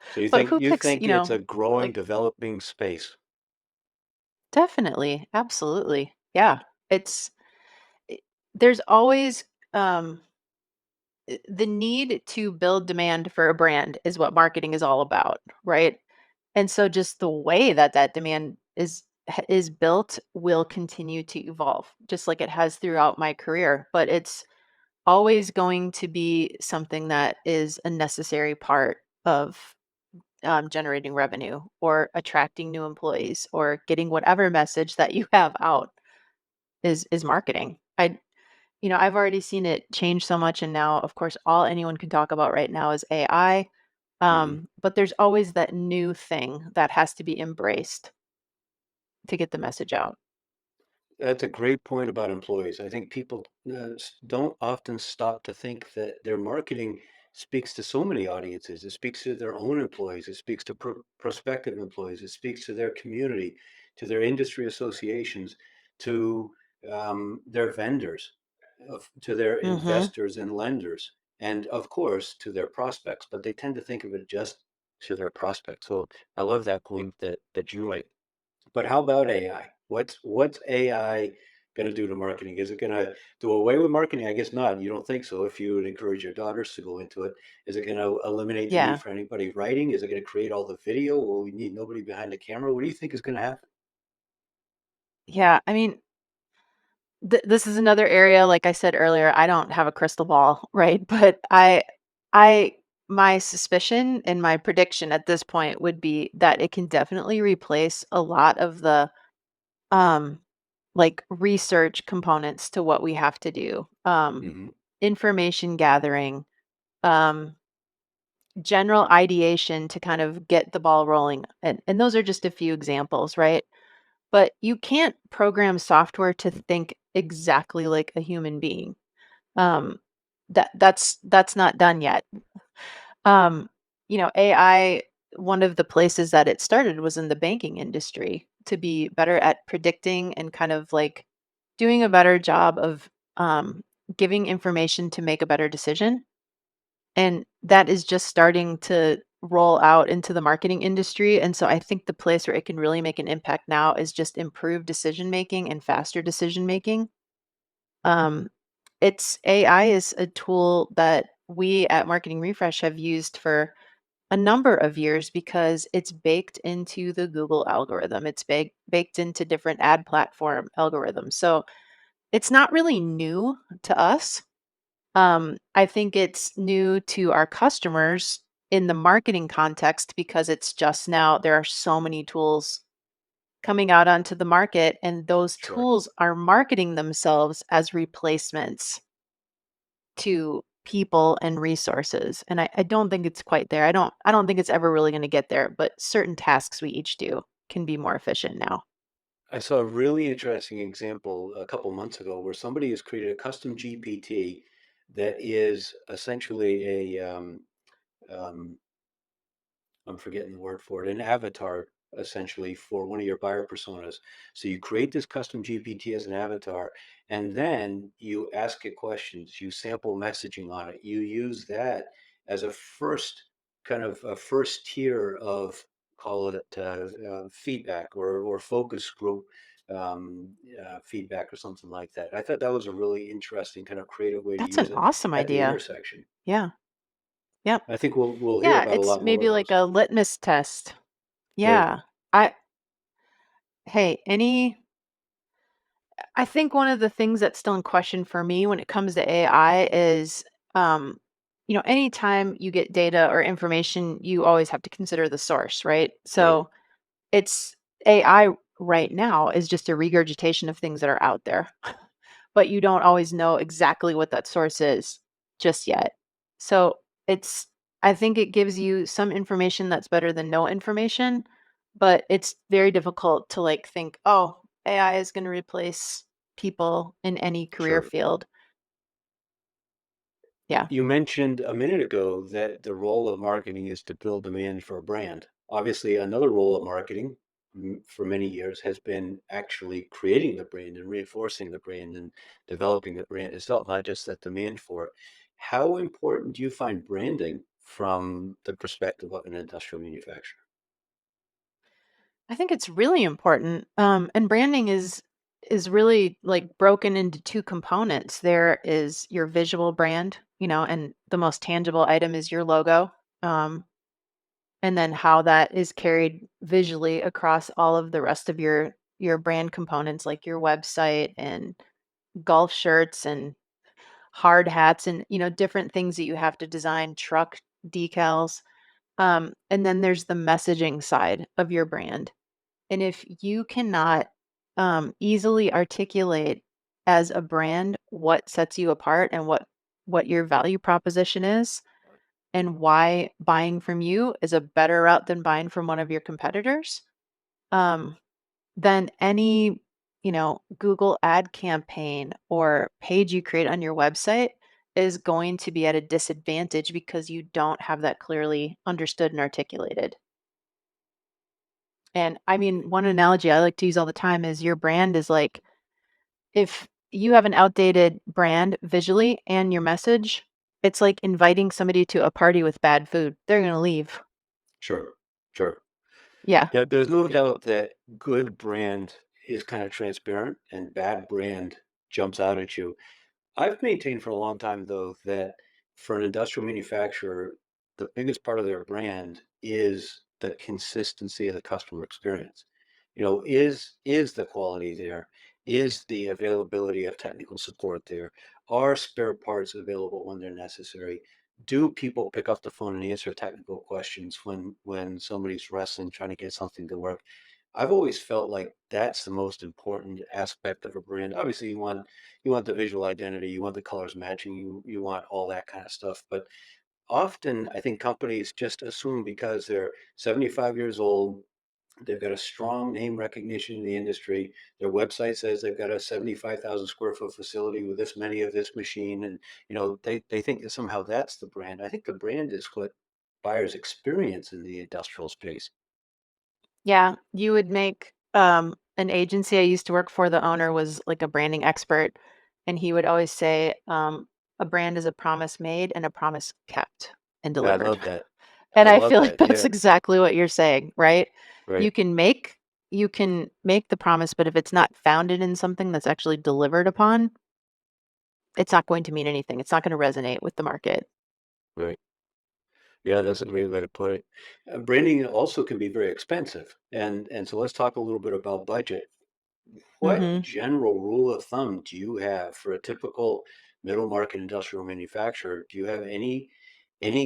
So But who you picks, think it's a growing, like developing space? definitely, absolutely. Yeah. It's it- there's always um the need to build demand for a brand is what marketing is all about, right? And so just the way that that demand is built will continue to evolve just like it has throughout my career, but it's always going to be something that is a necessary part of generating revenue or attracting new employees or getting whatever message that you have out is marketing. I've already seen it change so much, and now, of course, all anyone can talk about right now is AI. Hmm. But there's always that new thing that has to be embraced to get the message out. That's a great point about employees. I think people don't often stop to think that their marketing speaks to so many audiences. It speaks to their own employees. It speaks to prospective employees. It speaks to their community, to their industry associations, to their vendors, to their Hmm. investors and lenders, and of course to their prospects. But they tend to think of it just to their prospects. So I love that point that you make. But how about AI? What's AI going to do to marketing? Is it going to do away with marketing? I guess not. You don't think so. If you would encourage your daughters to go into it, is it going to eliminate the need Yeah. for anybody writing? Is it going to create all the video? Will we need nobody behind the camera? What do you think is going to happen? Yeah. I mean, this is another area, like I said earlier, I don't have a crystal ball, right? But I, my suspicion and my prediction at this point would be that it can definitely replace a lot of the um like research components to what we have to do. Hmm. Information gathering, um, general ideation to kind of get the ball rolling. And those are just a few examples, right? But you can't program software to think exactly like a human being. Um, that's not done yet. Um, AI, one of the places that it started was in the banking industry to be better at predicting and kind of like doing a better job of giving information to make a better decision. And that is just starting to roll out into the marketing industry. And so I think the place where it can really make an impact now is just improved decision making and faster decision making. Um, it's AI is a tool that we at Marketing Refresh have used for a number of years because it's baked into the Google algorithm. It's baked into different ad platform algorithms. So it's not really new to us. I think it's new to our customers in the marketing context because it's just now there are so many tools coming out onto the market, and those Sure. tools are marketing themselves as replacements to people and resources. And I don't think it's quite there. I don't think it's ever really going to get there, but certain tasks we each do can be more efficient now. I saw a really interesting example a couple months ago where somebody has created a custom GPT that is essentially um, I'm forgetting the word for it, an avatar essentially for one of your buyer personas. So you create this custom GPT as an avatar, and then you ask it questions, you sample messaging on it. You use that as a first kind of a first tier of call it feedback or focus group feedback or something like that. I thought that was a really interesting kind of creative way to That's an use it awesome at the idea. intersection. Yeah. Yep. I think we'll hear Yeah, about a it's lot more maybe of like those. a litmus test. Right. Yeah. I hey, any I think one of the things that's still in question for me when it comes to AI is, um, anytime you get data or information, you always have to consider the source, right? Right. So it's AI right now is just a regurgitation of things that are out there, but you don't always know exactly what that source is just yet. So it's, I think it gives you some information that's better than no information, but it's very difficult to like think, oh, AI is going to replace people in any career Sure. field. Yeah. You mentioned a minute ago that the role of marketing is to build demand for a brand. Obviously, another role of marketing for many years has been actually creating the brand and reinforcing the brand and developing the brand itself, not just that demand for it. How important do you find branding from the perspective of an industrial manufacturer? I think it's really important. And branding is really like broken into two components. There is your visual brand, and the most tangible item is your logo. Um, and then how that is carried visually across all of the rest of your brand components, like your website and golf shirts and hard hats and different things that you have to design, truck decals. And then there's the messaging side of your brand. And if you cannot easily articulate as a brand what sets you apart and what your value proposition is and why buying from you is a better route than buying from one of your competitors, um, then any Google ad campaign or page you create on your website is going to be at a disadvantage because you don't have that clearly understood and articulated. And I mean, one analogy I like to use all the time is your brand is like if you have an outdated brand visually and your message, it's like inviting somebody to a party with bad food. They're going to leave. Sure. Sure. Yeah. Yeah, there's no doubt that good brand is kind of transparent and bad brand jumps out at you. I've maintained for a long time, though, that for an industrial manufacturer, the biggest part of their brand is the consistency of the customer experience. Is the quality there? Is the availability of technical support there? Are spare parts available when they're necessary? Do people pick up the phone and answer technical questions when somebody's wrestling trying to get something to work? I've always felt like that's the most important aspect of a brand. Obviously, you want the visual identity, you want the colors matching, you want all that kind of stuff. But often, I think companies just assume because they're 75 years old, they've got a strong name recognition in the industry. Their website says they've got a 75,000 square foot facility with this many of this machine, and they think that somehow that's the brand. I think the brand is what buyers experience in the industrial space. Yeah. You would make an agency I used to work for, the owner was like a branding expert. And he would always say, a brand is a promise made and a promise kept and I delivered. love that. And I I love feel like that. that's Yeah, exactly what you're saying, right? right. You can make you can make the promise, but if it's not founded in something that's actually delivered upon, it's not going to mean anything. It's not going to resonate with the market. Right. Yeah, that's a great way to put it. Branding also can be very expensive. And so let's talk a little bit about budget. What Mhm. general rule of thumb do you have for a typical middle market industrial manufacturer? Do you have any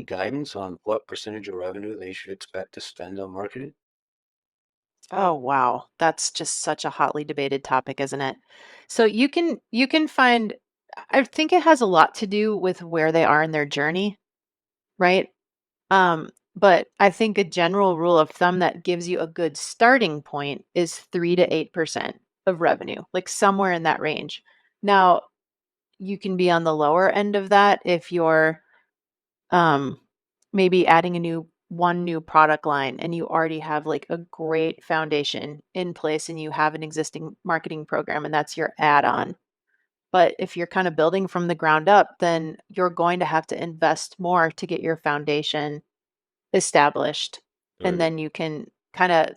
guidance on what percentage of revenue they should expect to spend on marketing? Oh, wow. That's just such a hotly debated topic, isn't it? So you can find I think it has a lot to do with where they are in their journey, right? But I think a general rule of thumb that gives you a good starting point is 3 to 8% of revenue, like somewhere in that range. Now, you can be on the lower end of that if you're um, maybe adding one new product line and you already have like a great foundation in place and you have an existing marketing program and that's your add-on. But if you're kind of building from the ground up, then you're going to have to invest more to get your foundation established. And Right. then you can kind of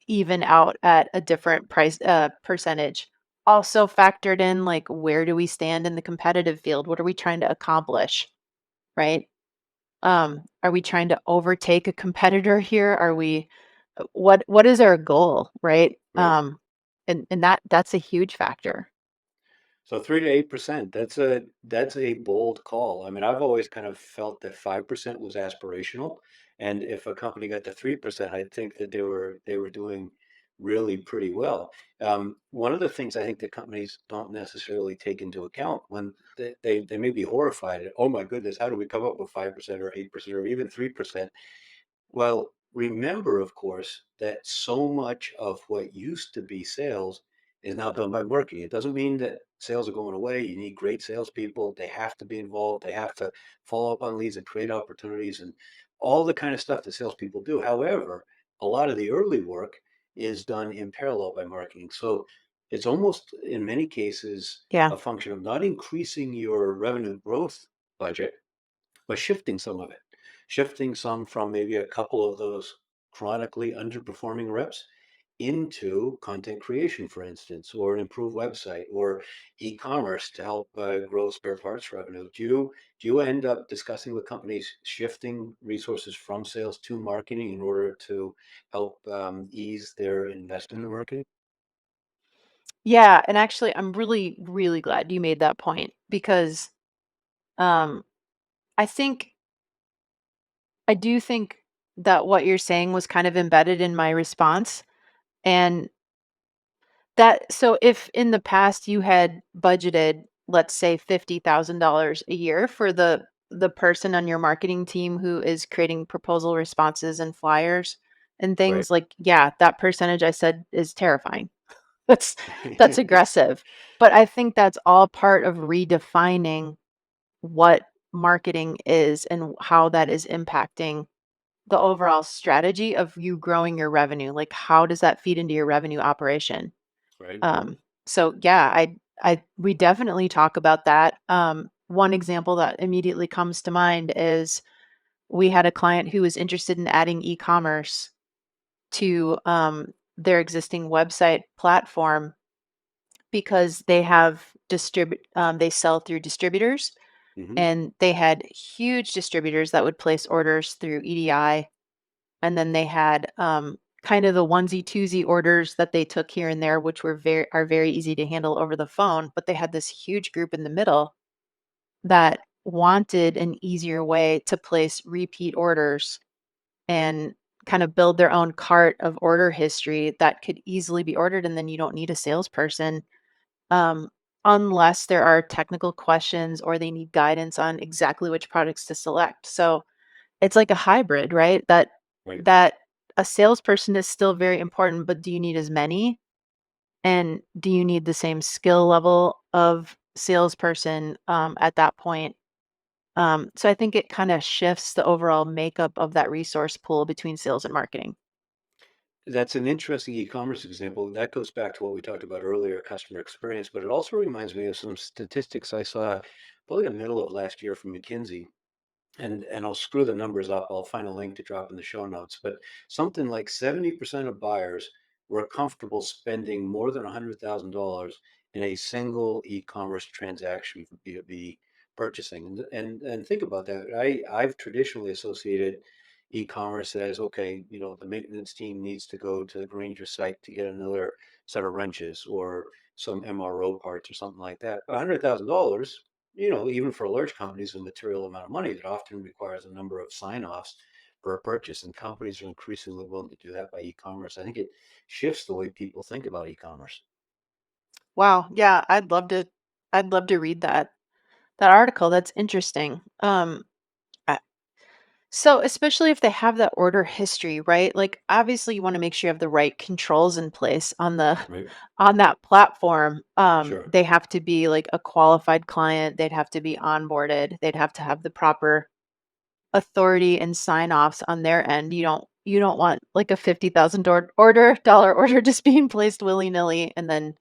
even out at a different price percentage. Also factored in like where do we stand in the competitive field? What are we trying to accomplish? Right? Are we trying to overtake a competitor here? Are we what is our goal, right? Right. And that's a huge factor. So 3 to 8%, that's a bold call. I mean, I've always kind of felt that 5% was aspirational, and if a company got to 3%, I think that they were doing really pretty well. One of the things I think that companies don't necessarily take into account when they may be horrified at, oh my goodness, how do we come up with 5% or 8% or even 3%? Well, remember, of course, that so much of what used to be sales is now done by marketing. It doesn't mean that sales are going away. You need great salespeople. They have to be involved. They have to follow up on leads and create opportunities and all the kind of stuff that salespeople do. However, a lot of the early work is done in parallel by marketing. So it's almost in many cases Yeah. a function of not increasing your revenue growth budget, but shifting some of it, shifting some from maybe a couple of those chronically underperforming reps into content creation, for instance, or an improved website or e-commerce to help grow spare parts revenue. Do you end up discussing with companies shifting resources from sales to marketing in order to help ease their investment in marketing? Yeah, and actually I'm really really glad you made that point because um I think I do think that what you're saying was kind of embedded in my response. And that so if in the past you had budgeted, let's say $50,000 a year for the person on your marketing team who is creating proposal responses and flyers and Right. things like, yeah, that percentage I said is terrifying. That's that's aggressive. But I think that's all part of redefining what marketing is and how that is impacting the overall strategy of you growing your revenue. Like how does that feed into your revenue operation? Right. So yeah, I we definitely talk about that. One example that immediately comes to mind is we had a client who was interested in adding e-commerce to their existing website platform because they have they sell through distributors Hmm. and they had huge distributors that would place orders through EDI. And then they had, kind of the onesie twosie orders that they took here and there, which are very easy to handle over the phone, but they had this huge group in the middle that wanted an easier way to place repeat orders and kind of build their own cart of order history that could easily be ordered, and then you don't need a salesperson, um, unless there are technical questions or they need guidance on exactly which products to select. So it's like a hybrid, right? Right. That a salesperson is still very important, but do you need as many? And do you need the same skill level of salesperson at that point? So I think it kind of shifts the overall makeup of that resource pool between sales and marketing. That's an interesting e-commerce example. That goes back to what we talked about earlier, customer experience, but it also reminds me of some statistics I saw probably in the middle of last year from McKinsey. And I'll screw the numbers up. I'll find a link to drop in the show notes. But something like 70% of buyers were comfortable spending more than $100,000 in a single e-commerce transaction for B2B purchasing. And think about that. I've traditionally associated e-commerce as, okay, the maintenance team needs to go to the Granger site to get another set of wrenches or some MRO parts or something like that. $100,000, even for a large company, is a material amount of money that often requires a number of sign-offs for a purchase, and companies are increasingly willing to do that by e-commerce. I think it shifts the way people think about e-commerce. Wow, yeah, I'd love to read that article. That's interesting. I- so especially if they have that order history, right? Like obviously you want to make sure you have the right controls in place on the Right. on that platform. Sure. They have to be like a qualified client. They'd have to be onboarded. They'd have to have the proper authority and sign-offs on their end. You don't want like a $50,000 order just being placed willy-nilly and then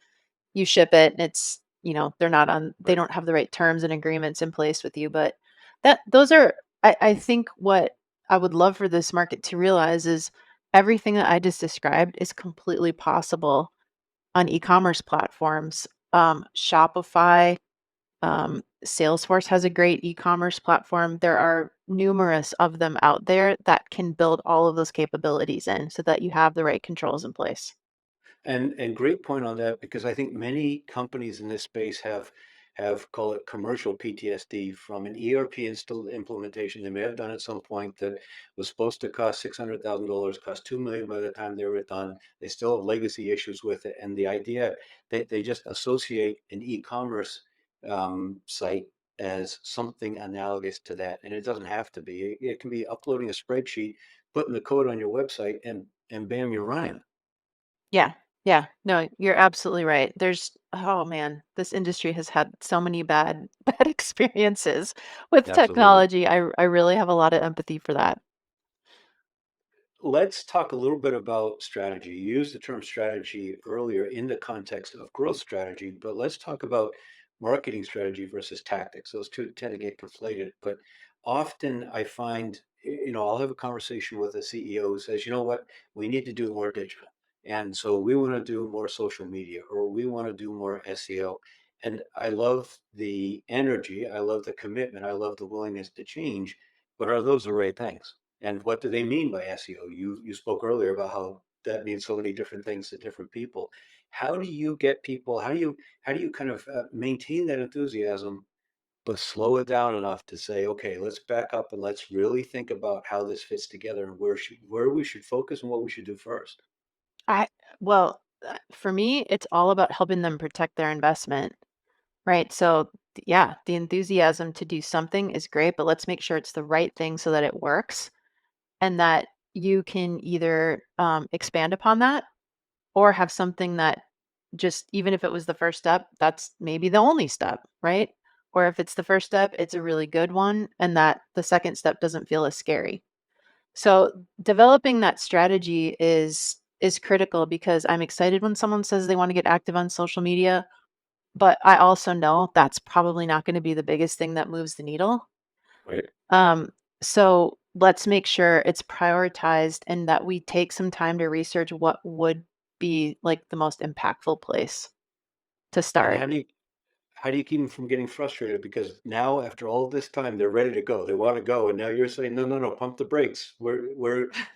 you ship it and they Right. don't have the right terms and agreements in place with you. But that those are I think what I would love for this market to realize is everything that I just described is completely possible on e-commerce platforms. Shopify, Salesforce has a great e-commerce platform. There are numerous of them out there that can build all of those capabilities in so that you have the right controls in place. And great point on that because I think many companies in this space have call it commercial PTSD from an ERP implementation they may have done at some point that was supposed to cost $600,000, cost 2 million by the time they were done. They still have legacy issues with it, and the idea they just associate an e-commerce site as something analogous to that, and it doesn't have to be. It can be uploading a spreadsheet, putting the code on your website, and bam, you're running. Yeah. Yeah. No, you're absolutely right. Oh man, this industry has had so many bad bad experiences with Absolutely. technology. I really have a lot of empathy for that. Let's talk a little bit about strategy. You used the term strategy earlier in the context of growth strategy, but let's talk about marketing strategy versus tactics. Those two tend to get conflated, but often I find, I'll have a conversation with a CEO who says, you know what, we need to do more digital. And so we want to do more social media or we want to do more SEO. And I love the energy, I love the commitment, I love the willingness to change, but are those the right things? And what do they mean by SEO? You spoke earlier about how that means so many different things to different people. How do you get people? How do you kind of maintain that enthusiasm, but slow it down enough to say, okay, let's back up and let's really think about how this fits together and where we should focus and what we should do first. I well, for me, it's all about helping them protect their investment, right? So, yeah, the enthusiasm to do something is great, but let's make sure it's the right thing so that it works and that you can either expand upon that or have something that just even if it was the first step, that's maybe the only step, right? Or if it's the first step, it's a really good one and that the second step doesn't feel as scary. So, developing that strategy is critical because I'm excited when someone says they want to get active on social media, but I also know that's probably not going to be the biggest thing that moves the needle. Right. Um, so let's make sure it's prioritized and that we take some time to research what would be like the most impactful place to And start. how do you keep them from getting frustrated? Because now, after all this time, they're ready to go. They want to go, and now you're saying, no, no, no, pump the brakes. We're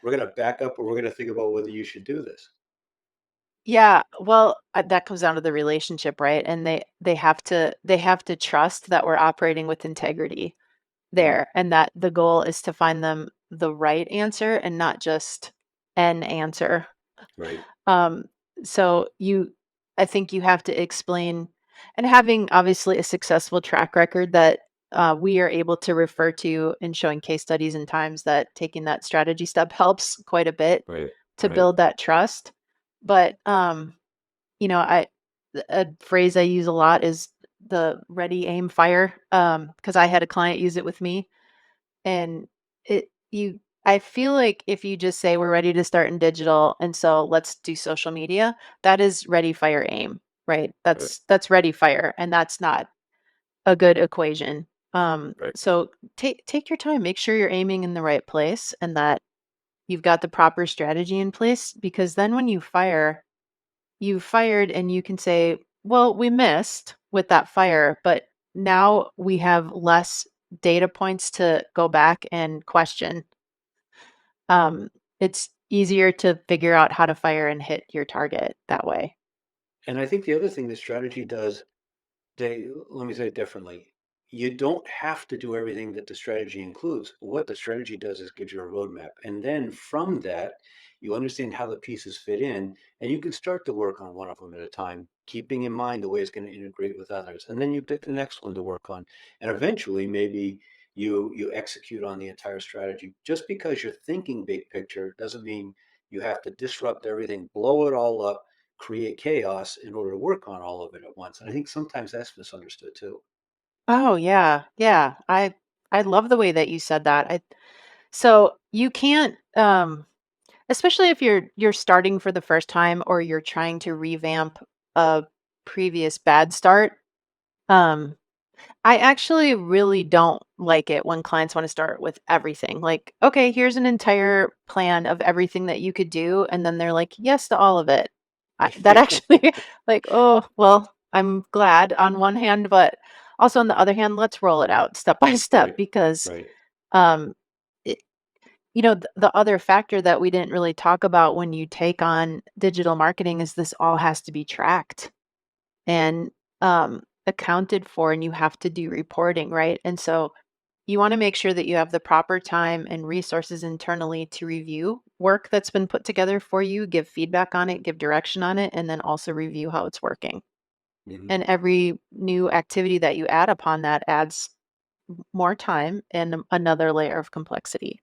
going to back up, or we're going to think about whether you should do this. Yeah, well, that comes down to the relationship, right? And they have to trust that we're operating with integrity Right. there and that the goal is to find them the right answer and not just an answer. Right. Um, so I think you have to explain and having obviously a successful track record that we are able to refer to in showing case studies and times that taking that strategy step helps quite a bit Right. to Right. build that trust. But you know, I a phrase I use a lot is the ready, aim, fire. Because I had a client use it with me, and I feel like if you just say we're ready to start in digital, and so let's do social media, that is ready, fire, aim, right? Right. That's ready, fire, and that's not a good equation. Right. So take your time, make sure you're aiming in the right place, and that you've got the proper strategy in place. Because then when you fired and you can say, well, we missed with that fire, but now we have less data points to go back and question. It's easier to figure out how to fire and hit your target that way. And I think the other thing that strategy does, let me say it differently. You don't have to do everything that the strategy includes. What the strategy does is gives you a roadmap. And then from that, you understand how the pieces fit in, and you can start to work on one of them at a time keeping in mind the way it's going to integrate with others. And then you pick the next one to work on. And eventually maybe you execute on the entire strategy. Just because you're thinking big picture doesn't mean you have to disrupt everything, blow it all up, create chaos in order to work on all of it at once. And I think sometimes that's misunderstood too. Oh, yeah. Yeah. I love the way that you said that. So you can't especially if you're starting for the first time or you're trying to revamp a previous bad start. Um I actually really don't like it when clients want to start with everything. Like, okay, here's an entire plan of everything that you could do. And then they're like, yes to all of it. That actually, like, oh, well, I'm glad on one hand, but also on the other hand, let's roll it out step by step Right, because, right. um, it, the other factor that we didn't really talk about when you take on digital marketing is this all has to be tracked and accounted for, and you have to do reporting, right? And so you want to make sure that you have the proper time and resources internally to review work that's been put together for you, give feedback on it, give direction on it, and then also review how it's working. Mhm. And every new activity that you add upon that adds more time and another layer of complexity.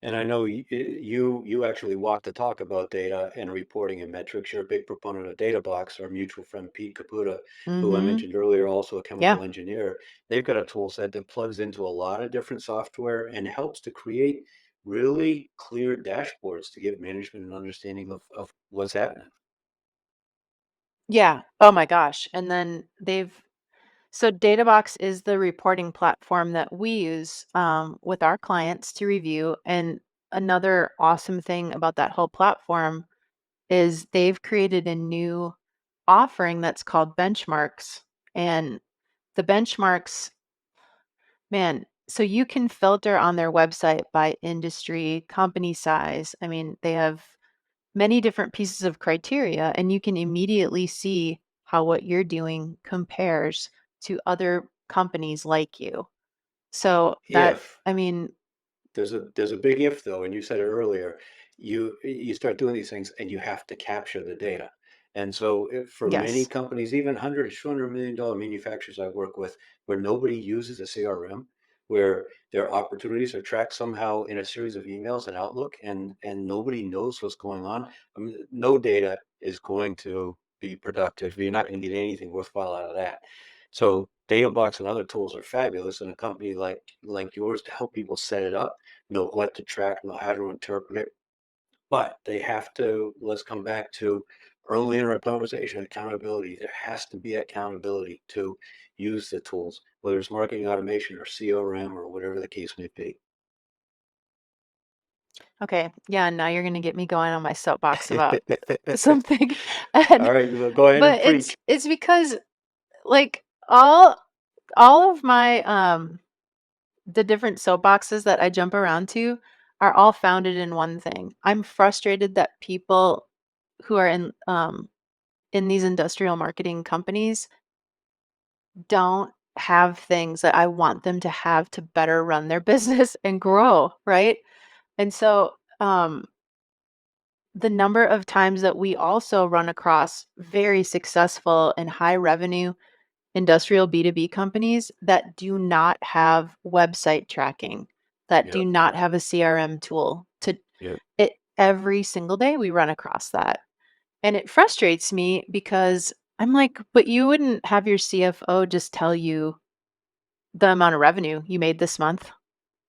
And I know you actually walk the talk about data and reporting and metrics. You're a big proponent of DataBox. Our mutual friend Pete Caputa, who I Mhm. mentioned earlier, also a Yeah. chemical engineer. They've got a tool set that plugs into a lot of different software and helps to create really clear dashboards to give management an understanding of what's happening. Yeah. Oh my gosh. And then so Databox is the reporting platform that we use with our clients to review. And another awesome thing about that whole platform is they've created a new offering that's called benchmarks. And the benchmarks, man, so you can filter on their website by industry, company size. I mean, they have many different pieces of criteria, and you can immediately see how what you're doing compares to other companies like you. So that, If I mean, there's a big if though, and you said it earlier. You start doing these things, and you have to capture the data. And so, for many yes. companies, even $100 to $200 million manufacturers I work with, where nobody uses a CRM, where their opportunities are tracked somehow in a series of emails and Outlook, and nobody knows what's going on. I mean, no data is going to be productive. You're not going to get anything worthwhile out of that. So DataBox and other tools are fabulous, and a company like yours to help people set it up, know what to track, know how to interpret it. But they have to, let's come back to earlier in our conversation, accountability. There has to be accountability to use the tools, whether it's marketing automation or CRM or whatever the case may be. Okay. Yeah. Now you're going to get me going on my soapbox about something. And, All right, well, go ahead and but preach. it's because like all of my, the different soapboxes that I jump around to are all founded in one thing. I'm frustrated that people who are in these industrial marketing companies don't have things that I want them to have to better run their business and grow, right? And so, the number of times that we also run across very successful and high revenue industrial B2B companies that do not have website tracking, that do Yep, not have a CRM tool to yep. it every single day we run across that. And it frustrates me because I'm like, but you wouldn't have your CFO just tell you the amount of revenue you made this month.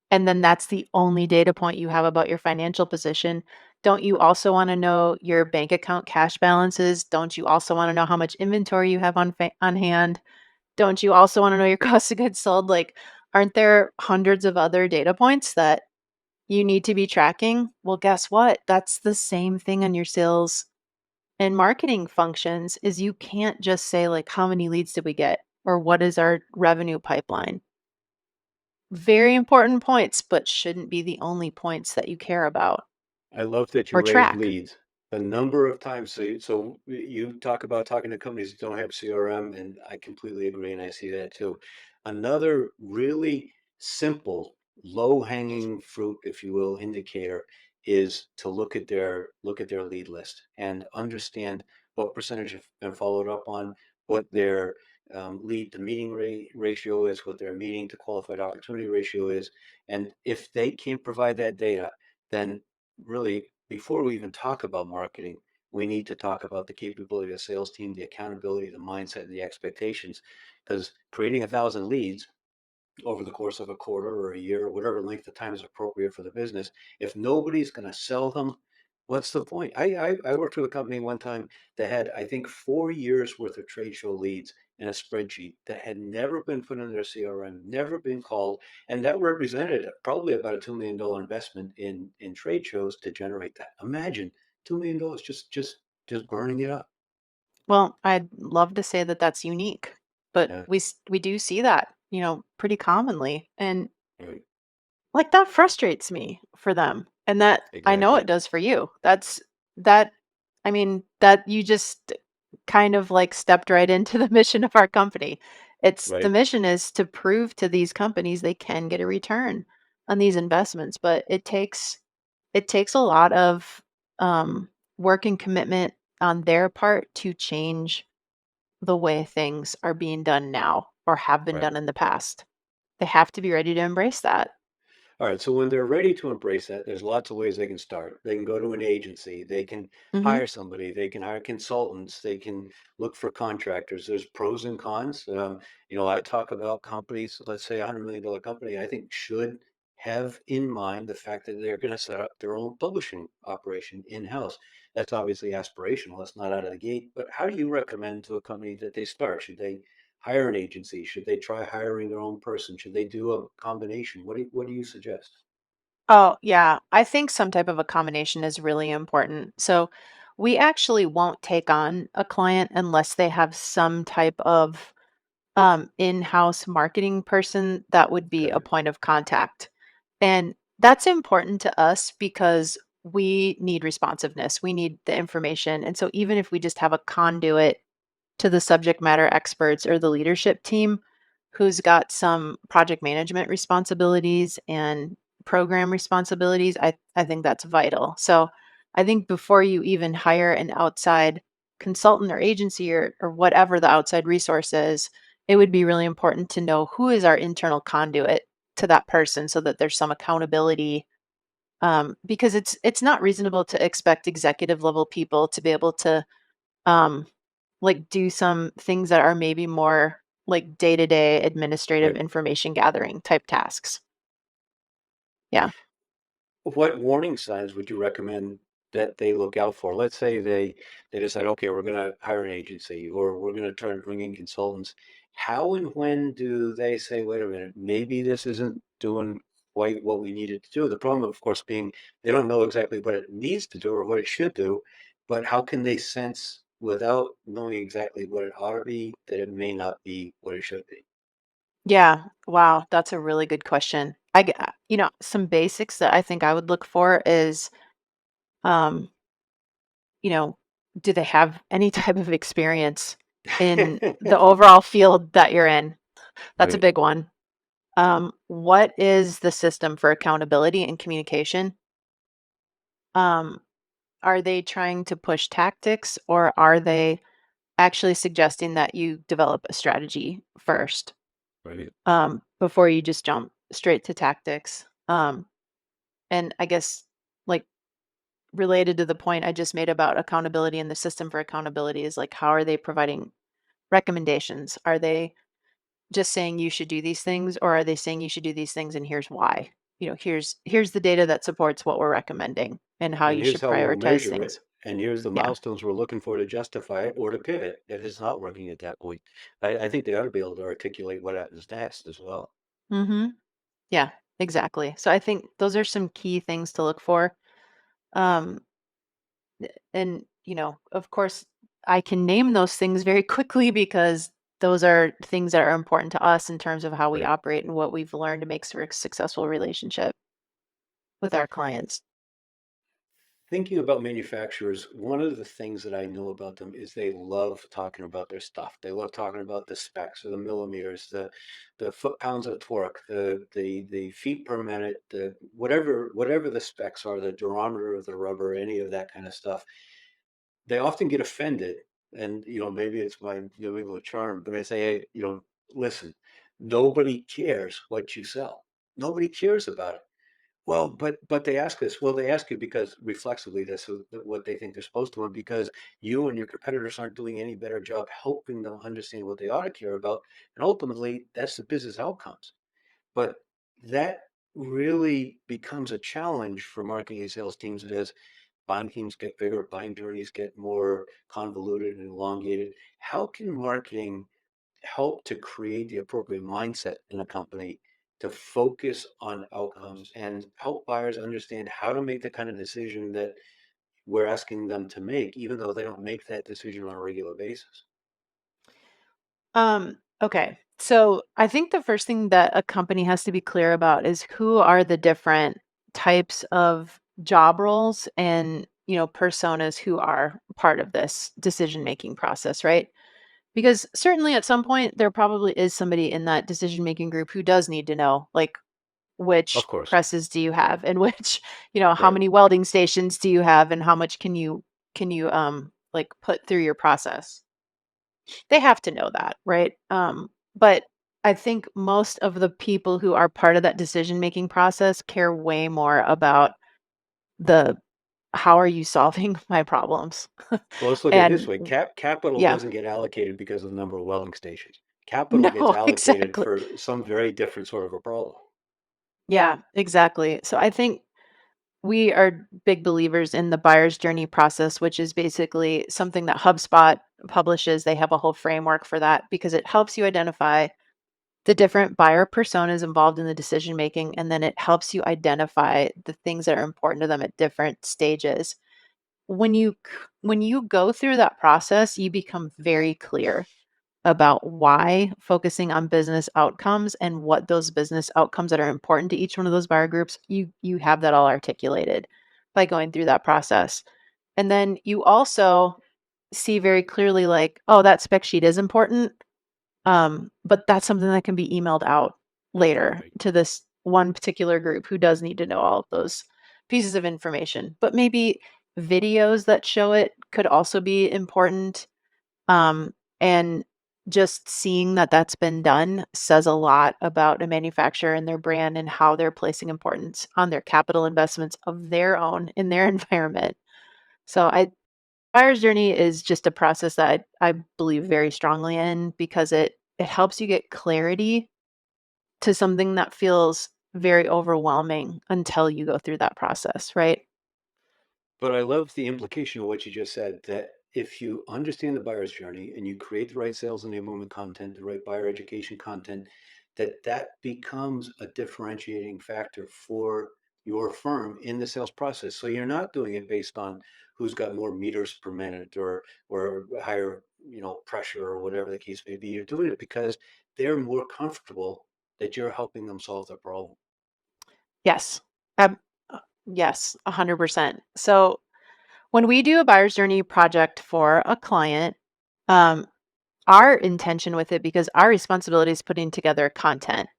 And then that's the only data point you have about your financial position. Don't you also want to know your bank account cash balances? Don't you also want to know how much inventory you have on hand? Don't you also want to know your cost of goods sold? Like, aren't there hundreds of other data points that you need to be tracking? Well, guess what? That's the same thing on your sales and marketing functions is you can't just say like how many leads did we get or what is our revenue pipeline. Very important points, but shouldn't be the only points that you care about I love that you or raised track. leads. The number of times, so you talk about talking to companies that don't have CRM, and I completely agree, and I see that too. Another really simple, low-hanging fruit, if you will, indicator is to look at their lead list and understand what percentage have been followed up on, what their lead to meeting ratio is, what their meeting to qualified opportunity ratio is. And if they can't provide that data, then really, before we even talk about marketing, we need to talk about the capability of the sales team, the accountability, the mindset, and the expectations. Because creating 1,000 leads over the course of a quarter or a year or whatever length of time is appropriate for the business, if nobody's going to sell them, what's the point? I worked with a company one time that had, I think, 4 years worth of trade show leads in a spreadsheet that had never been put in their CRM, never been called, and that represented probably about a $2 million investment in trade shows to generate that. Imagine $2 million just burning it up. Well, I'd love to say that that's unique, but Yeah, we do see that, pretty commonly, and right. like, that frustrates me for them, and that I know it Exactly. does for you. That I mean, that you just kind of, like, stepped right into the mission of our company. The Right. mission is to prove to these companies they can get a return on these investments, but it takes a lot of, work and commitment on their part to change the way things are being done now or have been Right. done in the past. They have to be ready to embrace that. All right, so when they're ready to embrace that, there's lots of ways they can start. They can go to an agency, they can Mhm. hire somebody, they can hire consultants, they can look for contractors. There's pros and cons. I talk about companies, let's say $100 million company, I think should have in mind the fact that they're going to set up their own publishing operation in-house. That's obviously aspirational. That's not out of the gate. But how do you recommend to a company that they start? Should they hire an agency? Should they try hiring their own person? Should they do a combination? What do you suggest? Oh, yeah. I think some type of a combination is really important. So, we actually won't take on a client unless they have some type of in-house marketing person that would be a Okay, point of contact. And that's important to us because we need responsiveness. We need the information. And so even if we just have a conduit to the subject matter experts or the leadership team who's got some project management responsibilities and program responsibilities, I think that's vital. So I think before you even hire an outside consultant or agency or whatever the outside resource is, it would be really important to know who is our internal conduit to that person so that there's some accountability, because it's not reasonable to expect executive level people to be able to um, like, do some things that are maybe more, like, day-to-day administrative right. information gathering type tasks. Yeah. What warning signs would you recommend that they look out for? Let's say they decide, okay, we're going to hire an agency or we're going to try to bring in consultants. How and when do they say, wait a minute, maybe this isn't doing quite what we needed to do? The problem, of course, being they don't know exactly what it needs to do or what it should do, but how can they sense without knowing exactly what it ought to be that it may not be what it should be? Yeah. Wow, that's a really good question. Some basics that I think I would look for is, um, you know, do they have any type of experience in the overall field that you're in? That's a Right, big one. What is the system for accountability and communication? Um, are they trying to push tactics or are they actually suggesting that you develop a strategy first, right. before you just jump straight to tactics. And I guess, like, related to the point I just made about accountability and the system for accountability is like, how are they providing recommendations? Are they just saying you should do these things, or are they saying you should do these things and here's why? Here's the data that supports what we're recommending and how And you here's should how we'll prioritize measure it. things. And here's the Yeah. milestones we're looking for to justify it or to pivot if it's not working at that point. I think they ought to be able to articulate what happens next as well. Mm-hmm. Yeah. Exactly. So I think those are some key things to look for. Um, And, of course, I can name those things very quickly because those are things that are important to us in terms of how we Right. operate and what we've learned to make for a successful relationship with our clients. Thinking about manufacturers, one of the things that I know about them is they love talking about their stuff. They love talking about the specs or the millimeters, the foot pounds of torque, the feet per minute, the whatever the specs are, the durometer of the rubber, any of that kind of stuff. They often get offended and maybe it's my illegal charm, but I say, hey, listen, nobody cares what you sell. Nobody cares about it. Well, but they ask us. Well, they ask you because reflexively what they think they're supposed to, and because you and your competitors aren't doing any better job helping them understand what they ought to care about, and ultimately that's the business outcomes. But that really becomes a challenge for marketing and sales teams as buying teams get bigger, buying journeys get more convoluted and elongated. How can marketing help to create the appropriate mindset in a company to focus on outcomes and help buyers understand how to make the kind of decision that we're asking them to make, even though they don't make that decision on a regular basis? Okay. So I think the first thing that a company has to be clear about is who are the different types of job roles and, personas who are part of this decision-making process, right? Because certainly at some point there probably is somebody in that decision-making group who does need to know, like, which Of course. presses do you have and which, how Right. many welding stations do you have and how much can you like put through your process. They have to know that, right? But I think most of the people who are part of that decision-making process care way more about the how are you solving my problems? Well, let's look at it this And way. Capital yeah. doesn't get allocated because of the number of welding stations. Capital gets No, allocated exactly. for some very different sort of a problem. Yeah, exactly. So I think we are big believers in the buyer's journey process, which is basically something that HubSpot publishes. They have a whole framework for that because it helps you identify the different buyer personas involved in the decision making, and then it helps you identify the things that are important to them at different stages. When you go through that process, you become very clear about why focusing on business outcomes and what those business outcomes that are important to each one of those buyer groups, you have that all articulated by going through that process. And then you also see very clearly, like, oh, that spec sheet is important, but that's something that can be emailed out later Right. to this one particular group who does need to know all of those pieces of information. But maybe videos that show it could also be important. And just seeing that that's been done says a lot about a manufacturer and their brand and how they're placing importance on their capital investments of their own in their environment. So I buyer's journey is just a process that I believe very strongly in because it helps you get clarity to something that feels very overwhelming until you go through that process, right? But I love the implication of what you just said, that if you understand the buyer's journey and you create the right sales enablement content, the right buyer education content, that becomes a differentiating factor for your firm in the sales process. So you're not doing it based on who's got more meters per minute or higher, pressure or whatever the case may be. You're doing it because they're more comfortable that you're helping them solve their problem. Yes. Ab- yes, 100%. So when we do a buyer's journey project for a client, um, our intention with it, because our responsibility is putting together content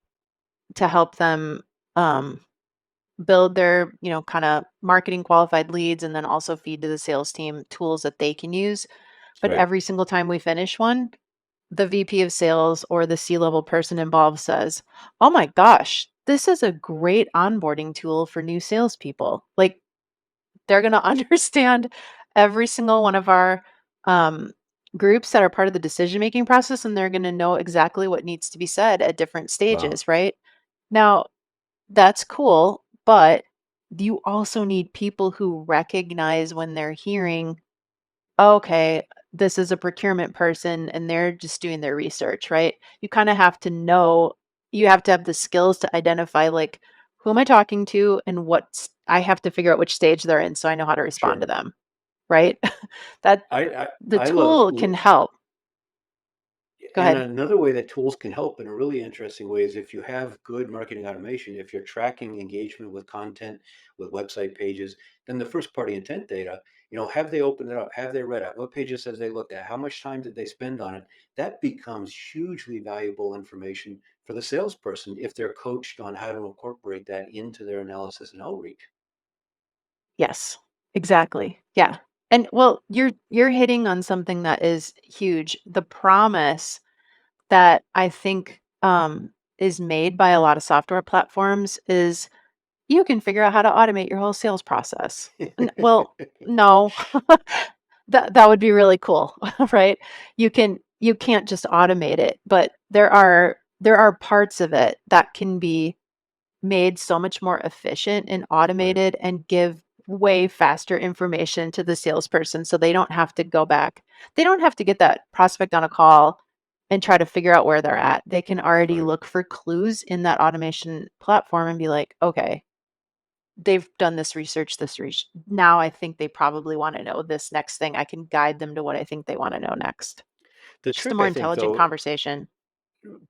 to help them um, build their, kind of marketing qualified leads and then also feed to the sales team tools that they can use. But Right. every single time we finish one, the VP of sales or the C-level person involved says, "Oh my gosh, this is a great onboarding tool for new salespeople." Like, they're going to understand every single one of our um, groups that are part of the decision making process, and they're going to know exactly what needs to be said at different Wow. stages, right? Now, that's cool, but you also need people who recognize when they're hearing, okay, this is a procurement person and they're just doing their research, right? You kind of have to know, you have to have the skills to identify, like, who am I talking to and I have to figure out which stage they're in so I know how to respond to Sure. them, right? That I I, the I love tool can help. Go And ahead. another way that tools can help in a really interesting way is if you have good marketing automation, if you're tracking engagement with content, with website pages, then the first party intent data, have they opened it up? Have they read it? What pages have they looked at? How much time did they spend on it? That becomes hugely valuable information for the salesperson if they're coached on how to incorporate that into their analysis and outreach. Yes, exactly. Yeah. And well, you're hitting on something that is huge. The promise that I think is made by a lot of software platforms is you can figure out how to automate your whole sales process. Well, no, that would be really cool, right? You can't just automate it, but there are parts of it that can be made so much more efficient and Right, automated and give way faster information to the salesperson so they don't have to go back. They don't have to get that prospect on a call and try to figure out where they're at. They can already right. look for clues in that automation platform and be like, okay, they've done this research, this research. Now I think they probably want to know this next thing. I can guide them to what I think they want to know next. The Just a trick, more I think, intelligent though, conversation.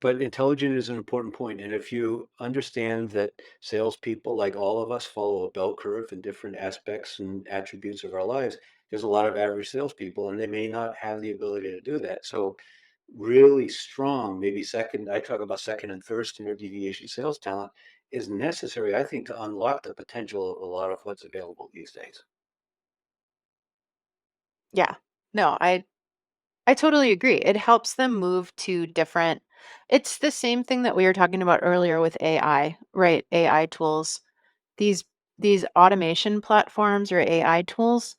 but intelligent is an important point. And if you understand that salespeople, like all of us, follow a bell curve in different aspects and attributes of our lives, there's a lot of average salespeople, and they may not have the ability to do that. So, really strong, maybe second, I talk about second and third standard deviation sales talent is necessary, I think, to unlock the potential of a lot of what's available these days. Yeah. No, I totally agree. It helps them move to different it's the same thing that we were talking about earlier with AI, right? AI tools. These these automation platforms or AI tools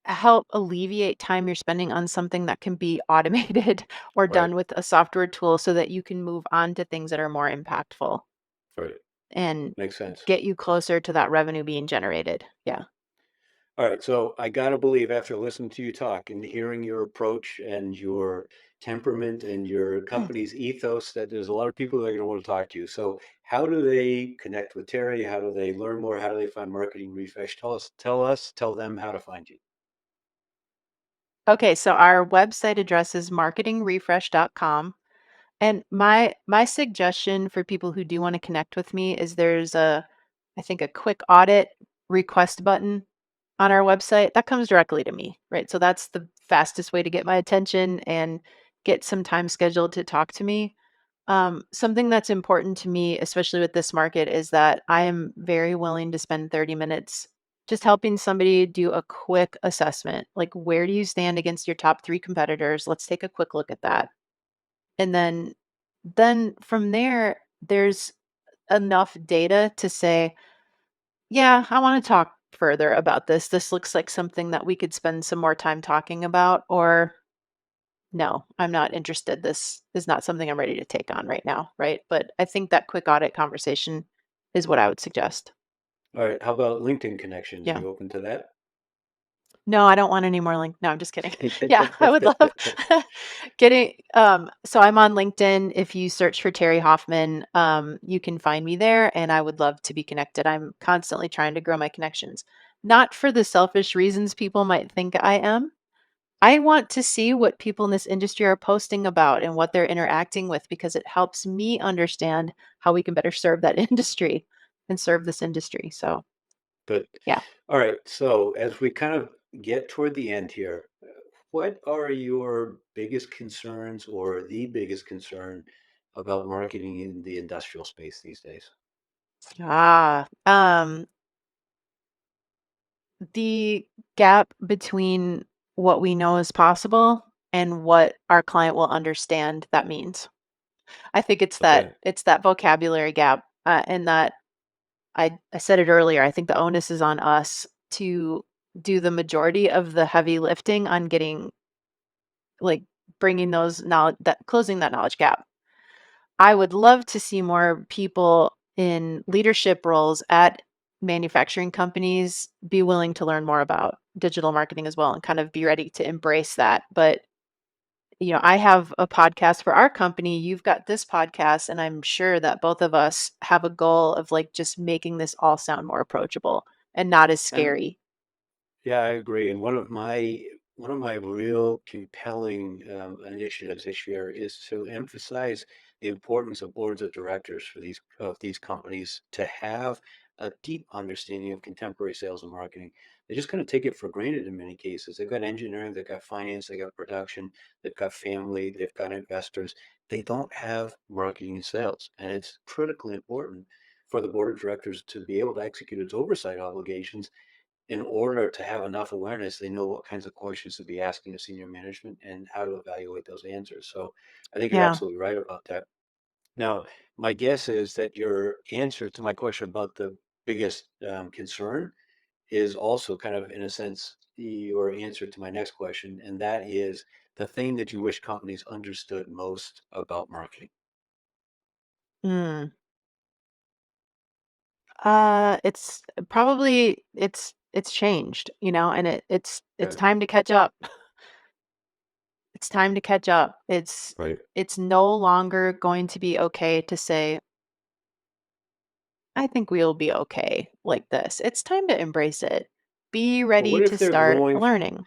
help alleviate time you're spending on something that can be automated or Right, done with a software tool so that you can move on to things that are more impactful right. and Makes sense. get you closer to that revenue being generated. Yeah. All right, so I gotta believe after listening to you talk and hearing your approach and your temperament and your company's ethos that there's a lot of people that are gonna want to talk to you. So how do they connect with Terry? How do they learn more? How do they find Marketing Refresh? Tell them how to find you. Okay, so our website address is marketingrefresh.com. And my suggestion for people who do want to connect with me is there's a I think a quick audit request button on our website that comes directly to me, right? So that's the fastest way to get my attention and get some time scheduled to talk to me. Something that's important to me, especially with this market, is that I am very willing to spend 30 minutes just helping somebody do a quick assessment. Like, where do you stand against your top three competitors? Let's take a quick look at that. And then from there, there's enough data to say, yeah, I want to talk further about this. This looks like something that we could spend some more time talking about, or no, I'm not interested. This is not something I'm ready to take on right now, right? But I think that quick audit conversation is what I would suggest. All right, how about LinkedIn connections? Are Yeah. you open to that? No, I don't want any more link. No, I'm just kidding. Yeah, I would love getting so I'm on LinkedIn. If you search for Terry Hoffman, you can find me there and I would love to be connected. I'm constantly trying to grow my connections. Not for the selfish reasons people might think I am. I want to see what people in this industry are posting about and what they're interacting with because it helps me understand how we can better serve that industry and serve this industry. So, But yeah. all right, so as we kind of get toward the end here, what are your biggest concerns or the biggest concern about marketing in the industrial space these days? Ah, the gap between what we know is possible and what our client will understand that means. I think Okay. it's that vocabulary gap, and that I said it earlier. I think the onus is on us to do the majority of the heavy lifting on getting like bringing those knowledge that closing that knowledge gap. I would love to see more people in leadership roles at manufacturing companies be willing to learn more about digital marketing as well and kind of be ready to embrace that. But, I have a podcast for our company. You've got this podcast, and I'm sure that both of us have a goal of like just making this all sound more approachable and not as And scary. yeah, I agree. And one of my real compelling initiatives this year is to emphasize the importance of boards of directors for these companies to have a deep understanding of contemporary sales and marketing. They just kind of take it for granted in many cases. They've got engineering, they've got finance, they've got production, they've got family, they've got investors. They don't have marketing and sales, and it's critically important for the board of directors to be able to execute its oversight obligations in order to have enough awareness, they know what kinds of questions to be asking of senior management and how to evaluate those answers. So I think you're Yeah. absolutely right about that. Now, my guess is that your answer to my question about the biggest concern is also kind of, in a sense, your answer to my next question, and that is the thing that you wish companies understood most about marketing. Mm. It's probably it's changed, and it's Okay. time to catch up. It's time to catch up. Right. It's no longer going to be okay to say, I think we'll be okay like this. It's time to embrace it. Be But ready what to if they're start growing? learning.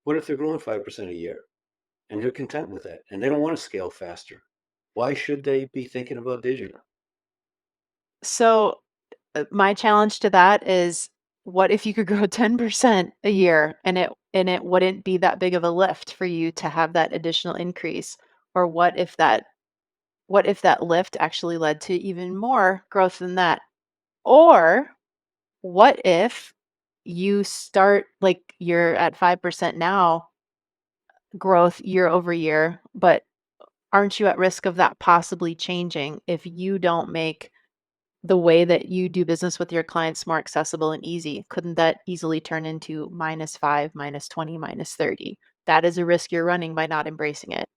What if they're growing 5% a year and they're content with that and they don't want to scale faster? Why should they be thinking about digital? So, my challenge to that is what if you could grow 10% a year and it wouldn't be that big of a lift for you to have that additional increase? Or what if that lift actually led to even more growth than that? Or what if you start like you're at 5% now growth year over year, but aren't you at risk of that possibly changing if you don't make the way that you do business with your clients more accessible and easy? Couldn't that easily turn into -5, -20, -30? That is a risk you're running by not embracing it.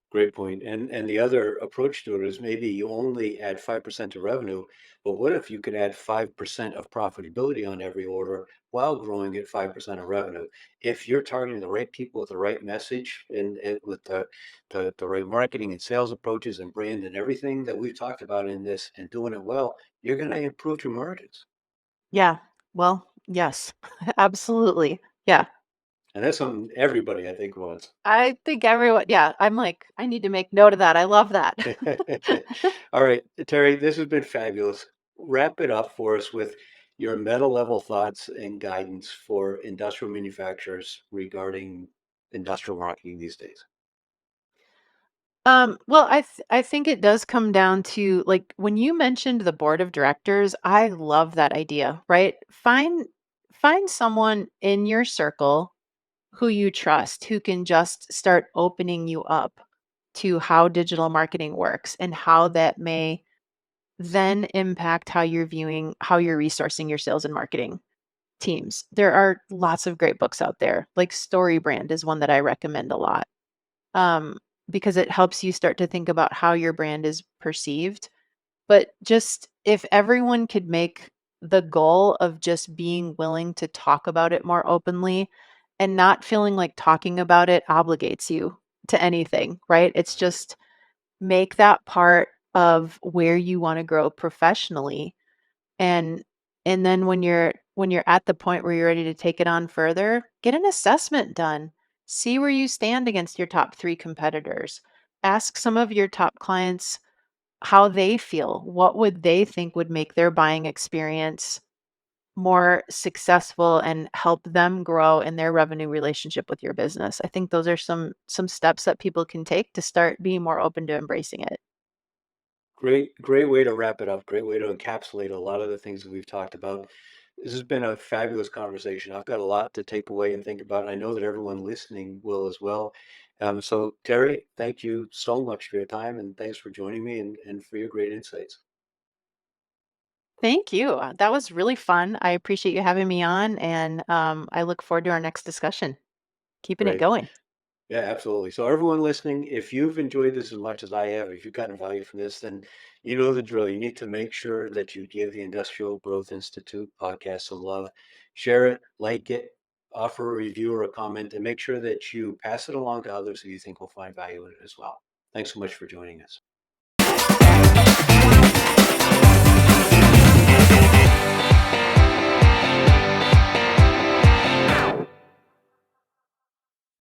Great point. And the other approach to it is maybe you only add 5% to revenue, but what if you could add 5% of profitability on every order while growing at 5% of revenue? If you're targeting the right people with the right message and with the right marketing and sales approaches and brand and everything that we've talked about in this and doing it well, you're going to improve your margins. Yeah. Well, yes. Absolutely. Yeah. And that's something everybody I think wants. I think everyone, yeah, I'm like, I need to make note of that. I love that. All right, Terry, this has been fabulous. Wrap it up for us with your meta level thoughts and guidance for industrial manufacturers regarding industrial marketing these days. Well, I think it does come down to like when you mentioned the board of directors, I love that idea, right? Find someone in your circle who you trust, who can just start opening you up to how digital marketing works and how that may then impact how you're resourcing your sales and marketing teams. There are lots of great books out there. Like Story Brand is one that I recommend a lot, um, because it helps you start to think about how your brand is perceived. But just if everyone could make the goal of just being willing to talk about it more openly and not feeling like talking about it obligates you to anything, right? It's just make that part of where you want to grow professionally, and then when you're at the point where you're ready to take it on further, get an assessment done. See where you stand against your top 3 competitors. Ask some of your top clients how they feel. What would they think would make their buying experience more successful and help them grow in their revenue relationship with your business? I think those are some steps that people can take to start being more open to embracing it. Great way to wrap it up. Great way to encapsulate a lot of the things that we've talked about. This has been a fabulous conversation. I've got a lot to take away and think about. I know that everyone listening will as well. So, Terry, thank you so much for your time and thanks for joining me and for your great insights. Thank you. That was really fun. I appreciate you having me on, and I look forward to our next discussion. Keeping it Great. going. Yeah, absolutely. So everyone listening, if you've enjoyed this as much as I have, if you've gotten value from this, then you know the drill. You need to make sure that you give the Industrial Growth Institute podcast some love. Share it, like it, offer a review or a comment, and make sure that you pass it along to others who you think will find value in it as well. Thanks so much for joining us.